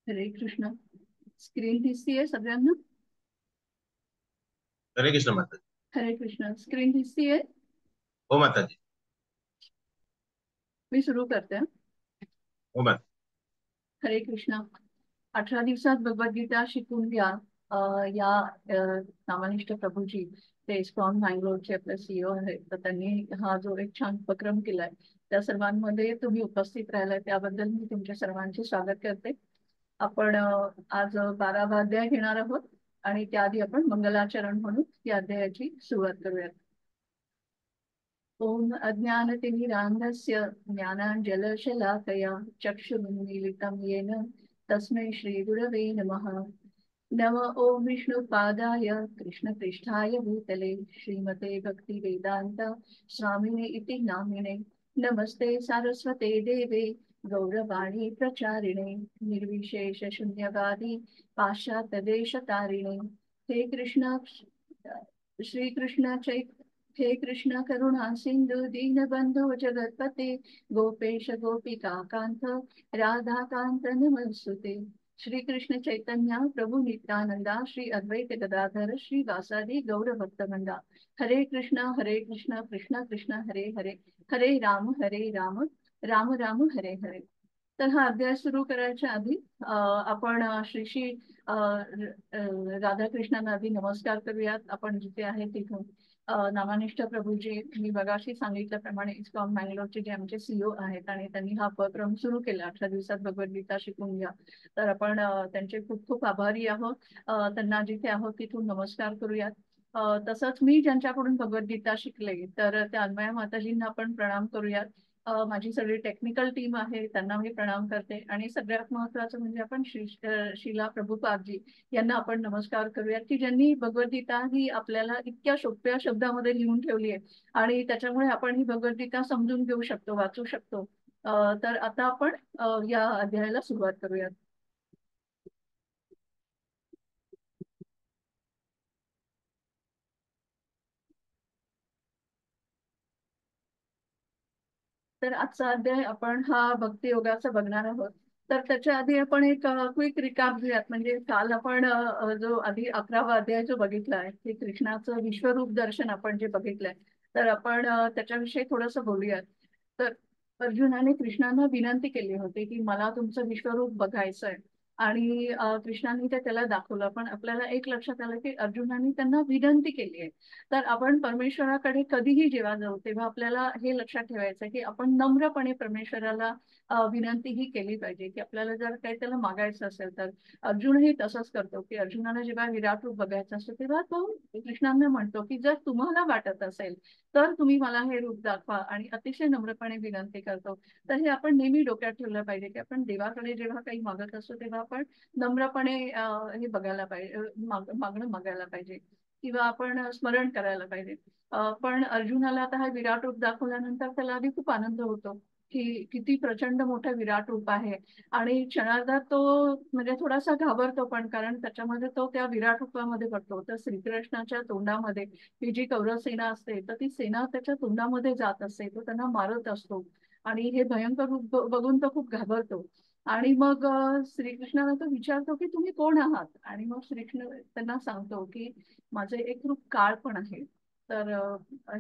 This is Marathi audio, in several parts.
हरे कृष्ण. स्क्रीन दिसतीये सगळ्यांना? हरे कृष्ण माता जी। हरे कृष्ण. स्क्रीन दिसतीये? हो माता जी। मी सुरू करते हं. हो माता। हरे कृष्ण. 18 दिवसात भगवद्गीता शिकून घ्या. या नामनिष्ठ प्रभूजी ते इस्कॉन मँगलोरचे आपले सीईओ आहेत, तर त्यांनी हा जो एक छान उपक्रम केलाय त्या सर्वांमध्ये तुम्ही उपस्थित राहिलाय त्याबद्दल मी तुमच्या सर्वांचे स्वागत करते. आपण आज 12वा अध्याय घेणार आहोत आणि त्याआधी आपण मंगलाचरण म्हणून या अध्यायाची सुरुवात करूयात. ओम अज्ञानतिमिरान्धस्य ज्ञानाञ्जलशलाकया चक्षुरुन्मीलितं येन तस्मै श्रीगुरवे नमः। नम ओम विष्णुपादाय कृष्णपृष्ठाय भूतले श्रीमते भक्तिवेदान्त स्वामिने इति नामिने। नमस्ते सारस्वते देवे गौरवाणी प्रचारिणे निर्विशेष शून्यवादी पाश्चात्यदेशतारिणे। हे कृष्ण श्री कृष्ण हे कृष्ण करुणा सिंधु दीनबंधु जगतपते गोपेश गोपिका कांत राधा कांत नमस्तुते। श्री कृष्ण चैतन्य प्रभु नित्यानंदा श्री अद्वैत गदाधर श्री वासादि गौर भक्तवृंदा। हरे कृष्ण कृष्ण कृष्ण हरे हरे हरे राम राम राम हरे हरे। तर हा अध्याय सुरू करायच्या आधी आपण श्री श्री राधाकृष्णांना आधी नमस्कार करूयात. आपण जिथे आहे तिथून नामानिष्ठ प्रभूजी, मी बघाशी सांगितल्याप्रमाणे इस्कॉन मँगलोरचे जे आमचे सीईओ आहेत आणि त्यांनी हा उपक्रम सुरू केला 18 दिवसात भगवद्गीता शिकून घ्या, तर आपण त्यांचे खूप खूप आभारी आहोत. त्यांना जिथे आहोत तिथून नमस्कार करूयात. तसंच मी ज्यांच्याकडून भगवद्गीता शिकले तर त्या अन्मया माताजींना आपण प्रणाम करूयात. माझी सगळी टेक्निकल टीम आहे त्यांना मी प्रणाम करते आणि सगळ्यात महत्वाचं म्हणजे आपण शिला प्रभुपादजी यांना आपण नमस्कार करूयात की ज्यांनी भगवद्गीता ही आपल्याला इतक्या सोप्या शब्दामध्ये लिहून ठेवली आहे आणि त्याच्यामुळे आपण ही भगवद्गीता समजून घेऊ शकतो, वाचू शकतो. तर आता आपण या अध्यायाला सुरुवात करूयात. तर आजचा अध्याय आपण हा भक्ती योगाचा बघणार आहोत. तर त्याच्या आधी आपण एक क्विक रिकॅप घेऊयात. म्हणजे काल आपण जो आधी 11वा अध्याय जो बघितला आहे की कृष्णाचं विश्वरूप दर्शन आपण जे बघितलंय, तर आपण त्याच्याविषयी थोडंसं बोलूयात. तर अर्जुनाने कृष्णांना विनंती केली होती की मला तुमचं विश्वरूप बघायचं आहे आणि कृष्णांनी ते त्याला दाखवलं. पण आपल्याला एक लक्षात आलं की अर्जुनाने त्यांना विनंती केली आहे. तर आपण परमेश्वराकडे कधीही जेव्हा जाऊ तेव्हा आपल्याला हे लक्षात ठेवायचं की आपण नम्रपणे परमेश्वराला विनंती ही केली पाहिजे की आपल्याला जर काही त्याला मागायचं असेल तर. अर्जुनही तसंच करतो की अर्जुनाला जेव्हा विराट रूप बघायचं असतं तेव्हा तो कृष्णांना म्हणतो की जर तुम्हाला वाटत असेल तर तुम्ही मला हे रूप दाखवा, आणि अतिशय नम्रपणे विनंती करतो. तर हे आपण नेहमी डोक्यात ठेवलं पाहिजे की आपण देवाकडे जेव्हा काही मागत असतो तेव्हा आपण नम्रपणे हे बघायला पाहिजे, मागणं मागायला पाहिजे किंवा आपण स्मरण करायला पाहिजे. पण अर्जुनाला आता हा विराट रूप दाखवल्यानंतर त्याला आधी खूप आनंद होतो की किती प्रचंड मोठं विराट रूप आहे. आणि क्षणार्धात तो म्हणजे थोडासा घाबरतो पण, कारण त्याच्यामध्ये तो त्या विराट रूपामध्ये बघतो तर श्रीकृष्णाच्या तोंडामध्ये ही जी कौरव सेना असते तर ती सेना त्याच्या तोंडामध्ये जात असते, तो त्यांना मारत असतो आणि हे भयंकर रूप बघून तो खूप घाबरतो. आणि मग श्रीकृष्णाला तो विचारतो की तुम्ही कोण आहात, आणि मग श्रीकृष्ण त्यांना सांगतो की माझे एक रूप काळ पण आहे. तर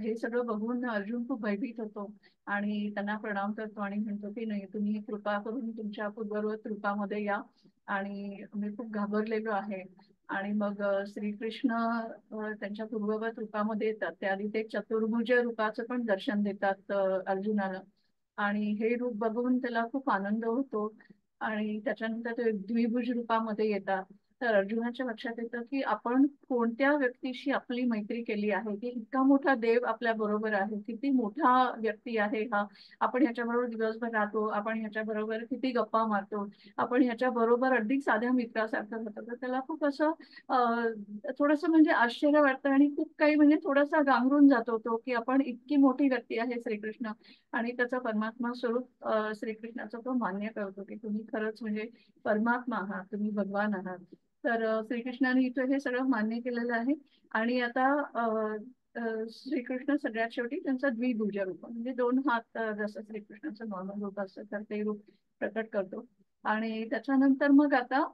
हे सगळं बघून अर्जुन खूप भयभीत होतो आणि त्यांना प्रणाम करतो आणि म्हणतो की नाही, तुम्ही कृपा करून तुमच्या पूर्ववत रूपामध्ये या, आणि मी खूप घाबरलेलो आहे. आणि मग श्रीकृष्ण त्यांच्या पूर्ववत रूपामध्ये येतात. त्याआधी ते चतुर्भुज रूपाचं पण दर्शन देतात अर्जुनाला, आणि हे रूप बघून त्याला खूप आनंद होतो. आणि त्याच्यानंतर ते द्विभुज रूपामध्ये येतात. तर अर्जुनाच्या लक्षात येतं की आपण कोणत्या व्यक्तीशी आपली मैत्री केली आहे, की इतका मोठा देव आपल्या बरोबर आहे, किती मोठा व्यक्ती आहे हा. आपण ह्याच्याबरोबर दिवसभर राहतो, आपण ह्याच्याबरोबर किती गप्पा मारतो, आपण ह्याच्या बरोबर अगदी साध्या मित्रासारखं होतं. तर त्याला खूप असं थोडंसं म्हणजे आश्चर्य वाटतं आणि खूप काही म्हणजे थोडासा गांगरून जातो तो की आपण इतकी मोठी व्यक्ती आहे श्रीकृष्ण, आणि त्याचा परमात्मा स्वरूप श्रीकृष्णाचा तो मान्य करतो की तुम्ही खरंच म्हणजे परमात्मा आहात, तुम्ही भगवान आहात. तर श्रीकृष्णाने इथं हे सगळं मान्य केलेलं आहे. आणि आता श्रीकृष्ण सगळ्यात शेवटी त्यांचा द्विभुज रूप म्हणजे दोन हात, जसं श्रीकृष्णाचं नॉर्मल रूप असतं तर ते रूप प्रकट करतो. आणि त्याच्यानंतर मग आता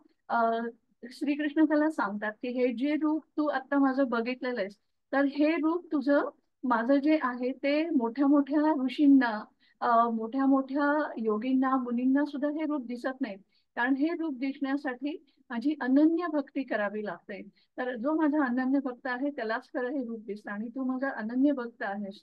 श्रीकृष्ण त्याला सांगतात की हे जे रूप तू आता माझं बघितलेलं आहेस, तर हे रूप तुझं माझं जे आहे ते मोठ्या मोठ्या ऋषींना, मोठ्या मोठ्या योगींना, मुनींना सुद्धा हे रूप दिसत नाही. कारण हे रूप दिसण्यासाठी माझी अनन्य भक्ती करावी लागते. तर जो माझा अनन्य भक्त आहे त्यालाच खरं हे रूप दिसतं. आणि तू माझा अनन्य भक्त आहेस,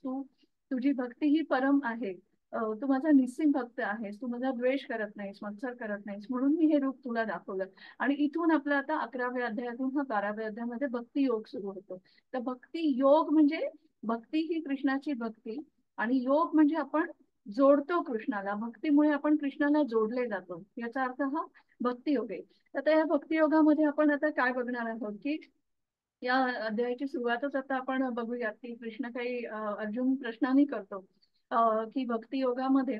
तुझी भक्ती ही परम आहे. तू माझा निस्सिम भक्त आहेस, तू माझा द्वेष करत नाहीस, मत्सर करत नाहीस, म्हणून मी हे रूप तुला दाखवलं. आणि इथून आपलं आता 11व्या अध्यायातून हा 12व्या अध्यायामध्ये भक्ती योग सुरू होतो. तर भक्ती योग म्हणजे भक्ती ही कृष्णाची भक्ती, आणि योग म्हणजे आपण जोडतो कृष्णाला. भक्तीमुळे आपण कृष्णाला जोडले जातो, याचा अर्थ हा भक्ती योग आहे. आता या भक्ती योगामध्ये आपण आता काय बघणार आहोत की या अध्यायाची सुरुवातच आता आपण बघूयात की कृष्ण काही अर्जुन प्रश्नाने करतो की भक्ती योगामध्ये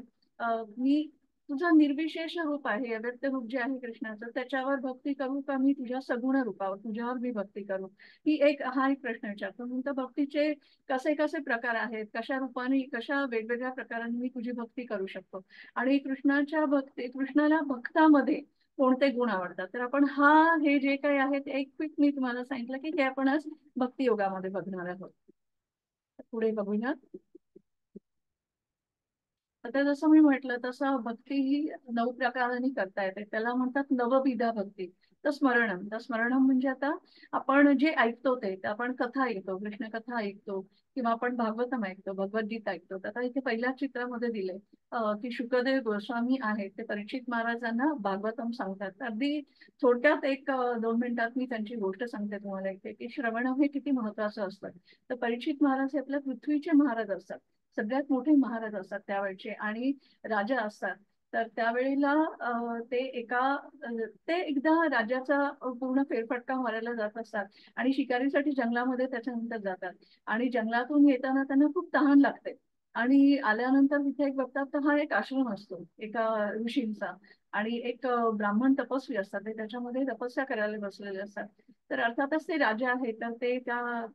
मी तुझं निर्विशेष रूप आहे, अव्यक्त रूप जे आहे कृष्णाचं, त्याच्यावर भक्ती करू का मी तुझ्या सगुण रूपावर, तुझ्यावर मी भक्ती करू? हा एक प्रश्न विचारतो. म्हणतो भक्तीचे कसे कसे प्रकार आहेत, कशा रूपाने, कशा वेगवेगळ्या प्रकारांनी मी तुझी भक्ती करू शकतो, आणि कृष्णाला भक्तामध्ये कोणते गुण आवडतात. तर आपण हे जे काही आहे ते एक क्विक मी तुम्हाला सांगितलं की हे आपण आज भक्ती योगामध्ये बघणार आहोत. पुढे बघूया. आता जसं मी म्हटलं तसं भक्ती ही 9 प्रकारांनी करता येते. त्याला म्हणतात नवविधा भक्ती. तर स्मरणम म्हणजे आता आपण जे ऐकतो ते, तर आपण कथा ऐकतो, कृष्ण कथा ऐकतो, किंवा आपण भागवतम ऐकतो, भगवद्गीता ऐकतो. तर आता इथे पहिल्या चित्रामध्ये दिले की शुकदेव गोस्वामी आहेत, ते परीक्षित महाराजांना भागवतम सांगतात. अगदी थोडक्यात 2 मिनिटात मी त्यांची गोष्ट सांगते तुम्हाला इथे, की श्रवणम हे किती महत्वाचं असतं. तर परीक्षित महाराज हे आपल्या पृथ्वीचे महाराज असतात, सगळ्यात मोठे महाराज असतात त्यावेळचे, आणि राजा असतात. तर त्यावेळेला ते ते एकदा राज्याचा पूर्ण फेरफटका मारायला जात असतात, आणि शिकारीसाठी जंगलामध्ये त्याच्यानंतर जातात. आणि जंगलातून येताना त्यांना खूप तहान लागते, आणि आल्यानंतर तिथे एक बघतात तर हा एक आश्रम असतो एका ऋषींचा. आणि एक ब्राह्मण तपस्वी असतात, ते त्याच्यामध्ये तपस्या करायला बसलेले असतात. तर अर्थातच ते राजा आहेत, तर ते त्या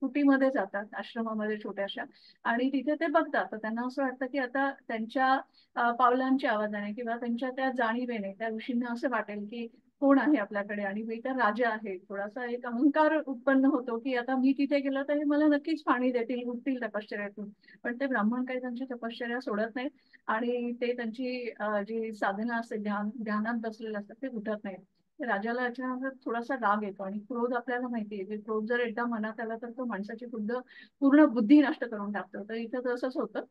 कुटीमध्ये जातात, आश्रमामध्ये छोट्याशा. आणि तिथे ते बघतात, तर त्यांना असं वाटतं की आता त्यांच्या पावलांच्या आवाजाने किंवा त्यांच्या त्या जाणीवेने त्या ऋषींना असं वाटेल की कोण आहे आपल्याकडे, आणि मी तर राजा आहे. थोडासा एक अहंकार उत्पन्न होतो की आता मी तिथे गेलो तर हे मला नक्कीच पाणी देतील, उठतील तपश्चर्यातून. पण ते ब्राह्मण काही त्यांची तपश्चर्या सोडत नाहीत, आणि ते त्यांची जी साधना असते, ध्यानात बसलेले असतात, ते उठत नाहीत. राजाला अचानक थोडासा राग येतो, आणि क्रोध आपल्याला माहिती आहे की क्रोध जर एकदा मनात आला तर तो माणसाची पूर्ण बुद्धी नष्ट करून टाकतो. तर इथं तसंच होतं.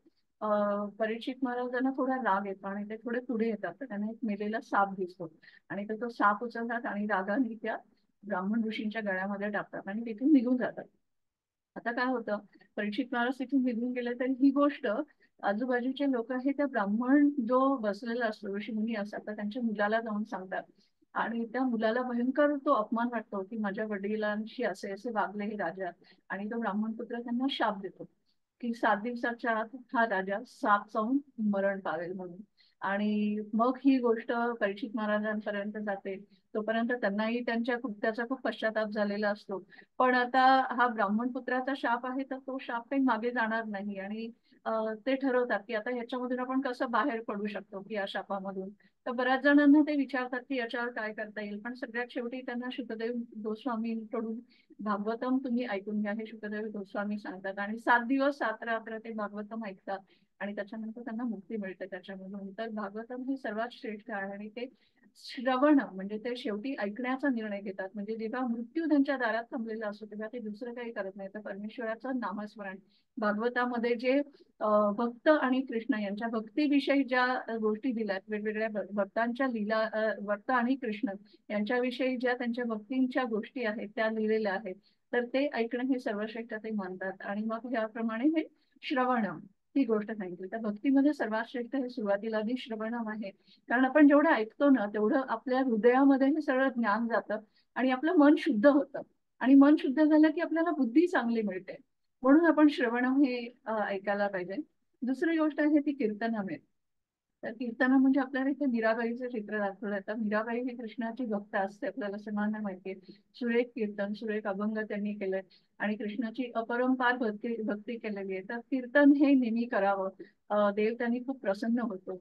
परीक्षित महाराजांना थोडा राग येतो, आणि ते थोडे पुढे येतात, तर त्यांना एक मेलेला साप दिसतो. आणि तो साप उचलतात आणि रागाने त्या ब्राह्मण ऋषींच्या गळ्यामध्ये टाकतात आणि तिथून निघून जातात. आता काय होतं, परीक्षित महाराज तिथून निघून गेले तरी ही गोष्ट आजूबाजूचे लोक हे त्या ब्राह्मण जो बसलेला असतो, ऋषी मुनी असतात, तर त्यांच्या मुलाला जाऊन सांगतात. आणि त्या मुलाला भयंकर तो अपमान वाटतो की माझ्या वडिलांशी असे असे वागले हे राजा. आणि तो ब्राह्मण पुत्र त्यांना शाप देतो की 7 दिवसाच्या आत हा राजा साप चावून मरण पावेल म्हणून. आणि मग ही गोष्ट परीक्षित महाराजांपर्यंत जाते. तोपर्यंत त्यांनाही त्याचा खूप पश्चाताप झालेला असतो. पण आता हा ब्राह्मण पुत्राचा शाप आहे, तर तो शाप काही मागे जाणार नाही. आणि ते ठरवतात की आता ह्याच्यामधून आपण कसं बाहेर पडू शकतो की या शापामधून. तर बऱ्याच जणांना ते विचारतात की याच्यावर काय करता येईल. पण सगळ्यात शेवटी त्यांना शुकदेव गोस्वामींकडून भागवतम तुम्ही ऐकून घ्या, हे शुकदेव गोस्वामी सांगतात. आणि 7 दिवस 7 रात्र ते भागवतम ऐकतात, आणि त्याच्यानंतर त्यांना मुक्ती मिळते त्याच्यामधून. तर भागवतम हे सर्वात श्रेष्ठ आहे. आणि ते श्रवण म्हणजे ते शेवटी ऐकण्याचा निर्णय घेतात. म्हणजे जेव्हा मृत्यू त्यांच्या दारात थांबलेला असतो तेव्हा ते दुसरं काही करत नाही, तर परमेश्वराचं नामस्मरण. भागवतामध्ये जे भक्त आणि कृष्ण यांच्या भक्तीविषयी ज्या गोष्टी दिल्यात, वेगवेगळ्या भक्तांच्या लीला, भक्त आणि कृष्ण यांच्याविषयी ज्या त्यांच्या भक्तींच्या गोष्टी आहेत त्या लिहिलेल्या आहेत, तर ते ऐकणं हे सर्वश्रेष्ठ ते मानतात. आणि मग याप्रमाणे हे श्रवणम ही गोष्ट सांगितली. तर भक्तीमध्ये सर्वात श्रेष्ठ हे सुरुवातीला आधी श्रवणम आहे. कारण आपण जेवढं ऐकतो ना तेवढं आपल्या हृदयामध्ये हे सगळं ज्ञान जातं, आणि आपलं मन शुद्ध होतं. आणि मन शुद्ध झालं की आपल्याला बुद्धी चांगली मिळते. म्हणून आपण श्रवणम हे ऐकायला पाहिजे. दुसरी गोष्ट आहे ती कीर्तनम आहे. तर कीर्तन म्हणजे आपल्याला इथे मीराबाईचं चित्र दाखवलं जातं. मीराबाई ही कृष्णाची भक्त असते, आपल्याला सर्वांना माहिती आहे. सुरेख कीर्तन, सुरेख अभंग त्यांनी केलंय, आणि कृष्णाची अपरंपार भक्ती केलेली आहे. तर कीर्तन हे नेहमी करावं. देव त्यांनी खूप प्रसन्न होतो.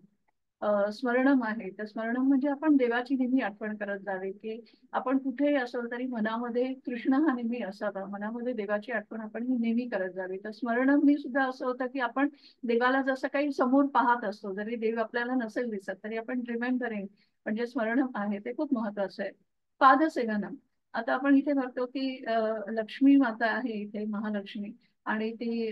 स्मरणम आहे. तर स्मरणम म्हणजे आपण देवाची नेहमी आठवण करत जावी, की आपण कुठेही असलो तरी मनामध्ये कृष्ण हा नेहमी असावा, मनामध्ये देवाची आठवण आपण ही नेहमी करत जावी. तर स्मरणम ही सुद्धा असं होतं, की आपण देवाला जसं काही समोर पाहत असतो, जरी देव आपल्याला नसेल दिसत तरी आपण रिमेंबरिंग म्हणजे स्मरणम आहे ते खूप महत्वाचं आहे. पादसेवनम, आता आपण इथे बघतो की लक्ष्मी माता आहे इथे, महालक्ष्मी, आणि ती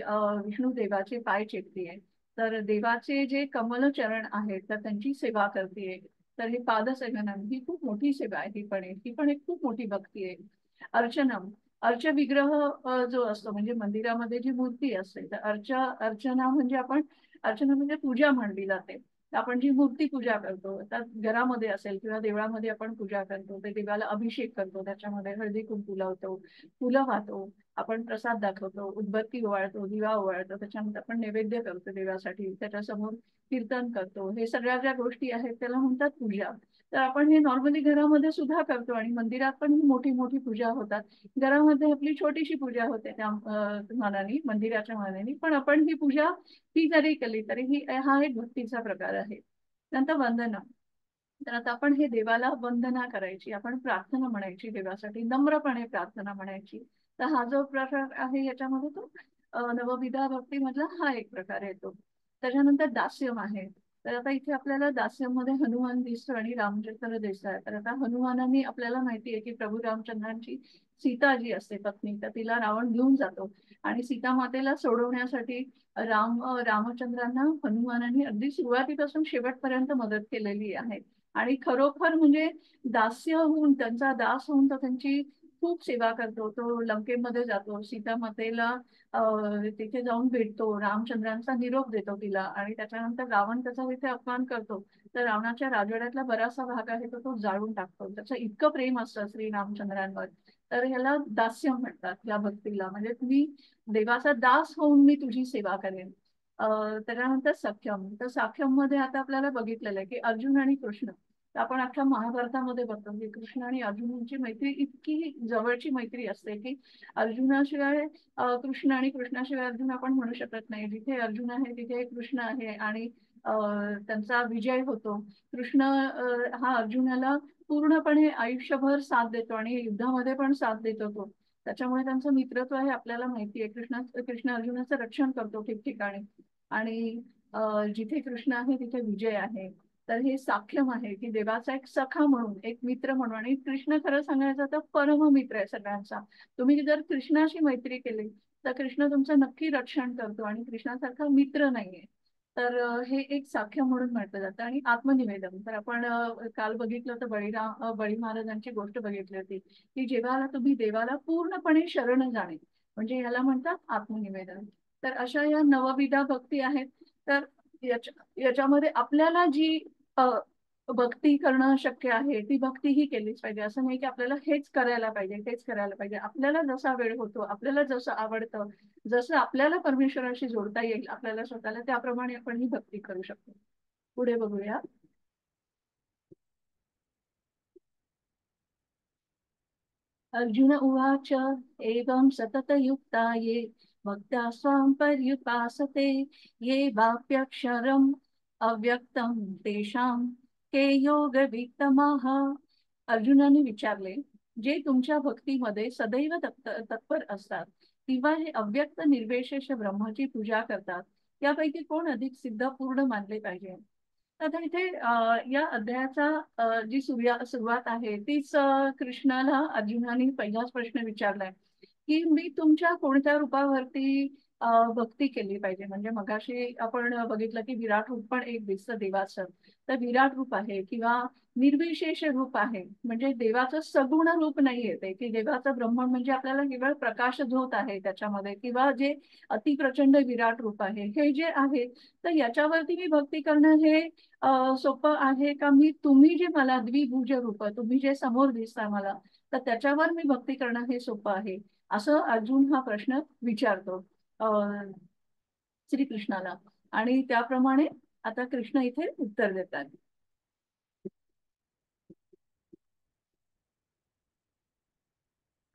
विष्णू देवाचे पाय चेपते. तर देवाचे जे कमल चरण आहेत तर त्यांची सेवा करते. तर ही पादसेवनम ही खूप मोठी सेवा आहे, ही पण एक खूप मोठी भक्ती आहे. अर्चनम, अर्च विग्रह जो असतो म्हणजे मंदिरामध्ये जी मूर्ती असते, तर अर्चना म्हणजे अर्चना म्हणजे पूजा म्हणली जाते. तर आपण जी मूर्ती पूजा करतो, तर घरामध्ये असेल किंवा देवळामध्ये आपण पूजा करतो, ते देवाला अभिषेक करतो, त्याच्यामध्ये हळदी कुंकू लावतो, फुलं वाहतो, आपण प्रसाद दाखवतो, उदबत्ती ओवाळतो, दिवा ओवाळतो, त्याच्यानंतर आपण नैवेद्य करतो देवासाठी, त्याच्यासमोर कीर्तन करतो. हे सगळ्या ज्या गोष्टी आहेत त्याला म्हणतात पूजा. तर आपण हे नॉर्मली घरामध्ये सुद्धा करतो आणि मंदिरात पण ही मोठी मोठी पूजा होतात. घरामध्ये आपली छोटीशी पूजा होते त्या मानाने, मंदिराच्या मानाने, पण आपण ही पूजा ती जरी केली तरी हा एक भक्तीचा प्रकार आहे. नंतर वंदना, तर आता आपण हे देवाला वंदना करायची, आपण प्रार्थना म्हणायची देवासाठी, नम्रपणे प्रार्थना म्हणायची. तर हा जो प्रकार आहे याच्यामध्ये तो नवविधा भक्ती मधला हा एक प्रकार येतो. त्याच्यानंतर दास्यम आहे. तर आता इथे आपल्याला दास्यम मध्ये हनुमान दिसतो आणि रामचंद्र दिसतात. तर आता हनुमानाने आपल्याला माहिती आहे की प्रभू रामचंद्रांची सीता जी असते पत्नी, तर तिला रावण घेऊन जातो आणि सीता मातेला सोडवण्यासाठी रामचंद्रांना हनुमानाने अगदी सुरुवातीपासून शेवटपर्यंत मदत केलेली आहे. आणि खरोखर म्हणजे दास्य होऊन, त्यांचा दास होऊन तो त्यांची खूप सेवा करतो. तो लंकेमध्ये जातो, सीता मातेला तिथे जाऊन भेटतो, रामचंद्रांचा निरोप देतो तिला, आणि त्याच्यानंतर रावण त्याचा तिथे अपमान करतो. तर रावणाच्या राजवाड्यातला बराचसा भाग आहे तो जाळून टाकतो. त्याचं इतकं प्रेम असतं श्री रामचंद्रांवर. तर ह्याला दास्य म्हणतात या भक्तीला, म्हणजे तुम्ही देवाचा दास होऊन मी तुझी सेवा करेन. त्याच्यानंतर सख्यम, तर साख्यम मध्ये आता आपल्याला बघितलेलं आहे की अर्जुन आणि कृष्ण, तर आपण अख्ख्या महाभारतामध्ये बघतो की कृष्ण आणि अर्जुनांची मैत्री इतकी जवळची मैत्री असते की अर्जुनाशिवाय कृष्ण आणि कृष्णाशिवाय अर्जुन आपण म्हणू शकत नाही. जिथे अर्जुन आहे तिथे कृष्ण आहे आणि त्यांचा विजय होतो. कृष्ण हा अर्जुनाला पूर्णपणे आयुष्यभर साथ देतो आणि युद्धामध्ये पण साथ देतो तो. त्याच्यामुळे त्यांचं मित्रत्व आहे आपल्याला माहिती आहे. कृष्ण अर्जुनाचं रक्षण करतो ठिकठिकाणी, आणि जिथे कृष्ण आहे तिथे विजय आहे. तर हे साख्यम आहे की देवाचा एक सखा म्हणून, एक मित्र म्हणून, आणि कृष्ण खरं सांगायचं तर परम मित्र आहे सगळ्यांचा. तुम्ही जर कृष्णाशी मैत्री केली तर कृष्ण तुमचं नक्की रक्षण करतो आणि कृष्णासारखा मित्र नाहीये. तर हे एक साख्य म्हणून म्हटलं जातं. आणि आत्मनिवेदन, तर आपण काल बघितलं तर बळी महाराजांची गोष्ट बघितली होती की जेव्हा तुम्ही देवाला पूर्णपणे शरण जाणे म्हणजे याला म्हणतात आत्मनिवेदन. तर अशा या नवविधा भक्ती आहेत. तर याच्यामध्ये आपल्याला जी अ, भक्ती करणं शक्य आहे ती भक्ती ही केलीच पाहिजे. असं नाही की आपल्याला हेच करायला पाहिजे तेच करायला पाहिजे. आपल्याला जसा वेळ होतो, आपल्याला जसं आवडतं, जसं आपल्याला परमेश्वराशी जोडता येईल आपल्याला स्वतःला, त्याप्रमाणे आपण ही भक्ती करू शकतो. पुढे बघूया. अर्जुन उवाच एवं सततयुक्ता ये भक्त्या स्वां पर्युपासते ये वाप्यक्षरम् अव्यक्तं तेषां के योगवित्तमः. अर्जुनाने विचारले, जे तुमच्या भक्तीमध्ये सदैव तत्पर असतात किंवा जे अव्यक्त निर्विशेष ब्रह्माची पूजा करतात, त्यापैकी कोण अधिक सिद्ध पूर्ण मानले पाहिजे. आता इथे या अध्यायाचा जी सुरुवात आहे तीच कृष्णाला अर्जुनाने पहिलाच प्रश्न विचारलाय की मी तुमच्या कोणत्या रूपावरती भक्ती केली पाहिजे. म्हणजे मगाशी आपण बघितलं की विराट रूप पण एक दिसतं देवाचं. तर विराट रूप आहे किंवा निर्विशेष रूप आहे, म्हणजे देवाचं सगुण रूप नाहीये ते, की देवाचं ब्रह्मण म्हणजे आपल्याला केवळ प्रकाश झोत आहे त्याच्यामध्ये, किंवा जे अतिप्रचंड विराट रूप आहे हे जे आहे. तर याच्यावरती मी भक्ती करणं हे सोपं आहे का, तुम्ही जे मला द्विभुज रूप तुम्ही जे समोर दिसता मला, तर त्याच्यावर मी भक्ती करणं हे सोपं आहे, असं अर्जुन हा प्रश्न विचारतो श्रीकृष्णाला. आणि त्याप्रमाणे आता कृष्ण इथे उत्तर देतात.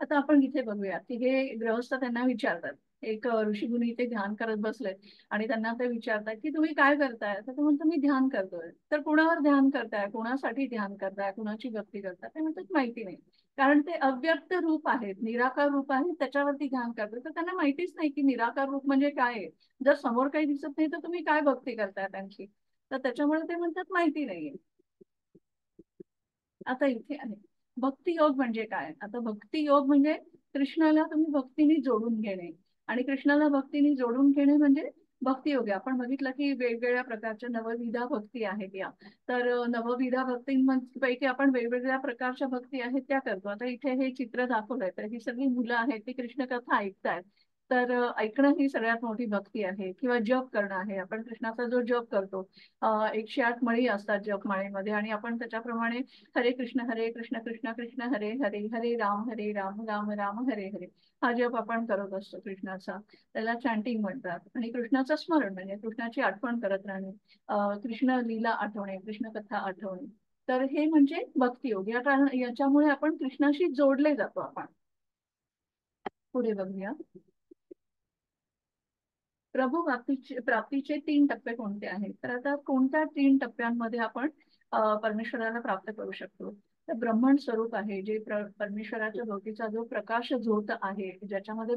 आता आपण इथे बघूया की हे गृहस्थ त्यांना विचारतात, एक ऋषीमुनी ते ध्यान करत बसले आणि त्यांना ते विचारतात की तुम्ही काय करताय, तर ते म्हणतो मी ध्यान करतोय. तर कुणावर ध्यान करताय, कुणासाठी ध्यान करताय, कुणाची भक्ती करताय, ते म्हणतात माहिती नाही. कारण ते अव्यक्त रूप आहेत, निराकार रूप आहे, त्याच्यावरती ध्यान करतोय. तर त्यांना माहितीच नाही की निराकार रूप म्हणजे काय आहे. जर समोर काही दिसत नाही तर तुम्ही काय भक्ती करताय त्यांची. तर त्याच्यामुळे ते म्हणतात माहिती नाहीये. आता इथे आहे भक्ती योग म्हणजे काय. आता भक्ती योग म्हणजे कृष्णाला तुम्ही भक्तीने जोडून घेणे, आणि कृष्णाला भक्तीने जोडून घेणे म्हणजे भक्ती योग आहे. आपण बघितलं की वेगवेगळ्या प्रकारच्या नवविधा भक्ती आहेत या. तर नवविधा भक्तींपैकी आपण वेगवेगळ्या प्रकारच्या भक्ती आहेत त्या करतो. आता इथे हे चित्र दाखवलंय, तर ही सगळी मुलं आहेत ती कृष्ण कथा ऐकतायत. तर ऐकणं ही सगळ्यात मोठी भक्ती आहे, किंवा जप करणं आहे. आपण कृष्णाचा जो जप करतो, 108 मळी असतात जपमाळेमध्ये, आणि आपण त्याच्याप्रमाणे हरे कृष्ण कृष्ण कृष्ण हरे हरे, हरे राम राम राम हरे हरे, हा जप आपण करत असतो कृष्णाचा. त्याला चॅन्टिंग म्हणतात. आणि कृष्णाचं स्मरण म्हणजे कृष्णाची आठवण करत राहणे, कृष्ण लीला आठवणे, कृष्ण कथा आठवणे. तर हे म्हणजे भक्तियोग. याच्यामुळे आपण कृष्णाशी जोडले जातो आपण. पुढे बघूया. प्रभू प्राप्तीचे 3 टप्पे कोणते आहेत. तर आता कोणत्या 3 टप्प्यांमध्ये आपण परमेश्वराला प्राप्त करू शकतो. तर ब्रह्मण स्वरूप आहे, जे परमेश्वराच्या भोवतीचा जो प्रकाश झोत आहे, ज्याच्यामध्ये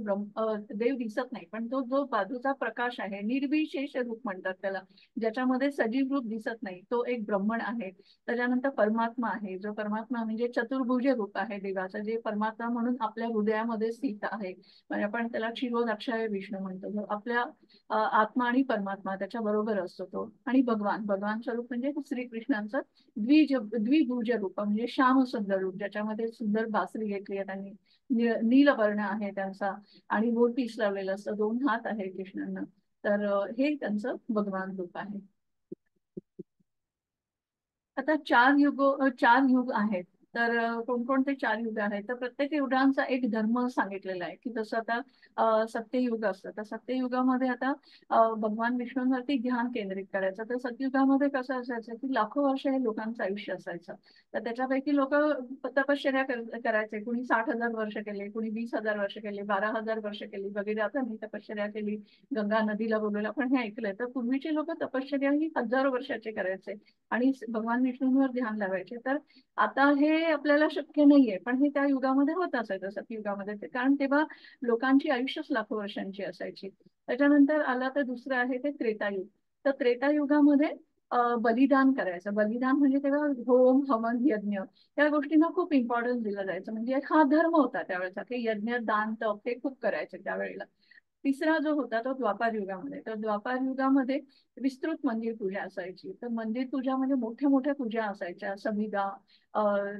देव दिसत नाही, पण तो जो बाजूचा प्रकाश आहे, निर्विशेष रूप म्हणतात त्याला, ज्याच्यामध्ये सजीव रूप दिसत नाही, तो एक ब्रह्मण आहे. त्याच्यानंतर परमात्मा आहे, जो परमात्मा म्हणजे चतुर्भुज रूप आहे देवाचं, जे परमात्मा म्हणून आपल्या हृदयामध्ये स्थित आहे. म्हणजे आपण त्याला क्षीरोदाक्षाय विष्णू म्हणतो. जो आपल्या आत्मा आणि परमात्मा त्याच्या बरोबर असतो तो. आणि भगवान भगवान स्वरूप म्हणजे श्रीकृष्णांचं द्विभुज रूप म्हणजे श्याम सुंदर रूप, ज्याच्यामध्ये सुंदर बासरी घेतली आहे त्यांनी, नीलवर्ण आहे त्यांचा, आणि मोरपीस लावलेलं असतं, 2 हात आहे कृष्णांना. तर हे त्यांचं भगवान रूप आहे. आता 4 युग आहेत. तर कोणकोणते 4 युग आहेत, तर प्रत्येक युगांचा एक धर्म सांगितलेला आहे. की जसं आता सत्ययुग असतं, तर सत्ययुगामध्ये आता भगवान विष्णूंवरती ध्यान केंद्रित करायचं. तर सतयुगामध्ये कसं असायचं की लाखो वर्ष हे लोकांचं आयुष्य असायचं. तर त्याच्यापैकी लोक तपश्चर्या करायचे. कुणी 60,000 वर्ष केले, कुणी 20,000 वर्ष केले, 12,000 वर्ष केली वगैरे. आता मी तपश्चर्या केली, गंगा नदीला बोलवलं, आपण हे ऐकलंय. तर पूर्वीचे लोक तपश्चर्या ही हजारो वर्षाचे करायचे आणि भगवान विष्णूंवर ध्यान लावायचे. तर आता हे आपल्याला शक्य नाहीये, पण हे त्या युगामध्ये होत असायचं, सतयुगामध्ये. कारण तेव्हा लोकांची आयुष्यच लाखो वर्षांची असायची. त्याच्यानंतर आला तर दुसरं आहे ते त्रेतायुग. तर त्रेतायुगामध्ये बलिदान करायचं. बलिदान म्हणजे तेव्हा होम हवन यज्ञ या गोष्टींना खूप इम्पॉर्टन्स दिलं जायचं. म्हणजे हा धर्म होता त्यावेळेचा, की यज्ञ दान तप हे खूप करायचे त्यावेळेला. तिसरा जो होता तो द्वापार युगामध्ये. तर द्वापार युगामध्ये विस्तृत मंदिर पूजा असायची. तर मंदिर पूजा म्हणजे मोठ्या मोठ्या पूजा असायच्या, समिधा,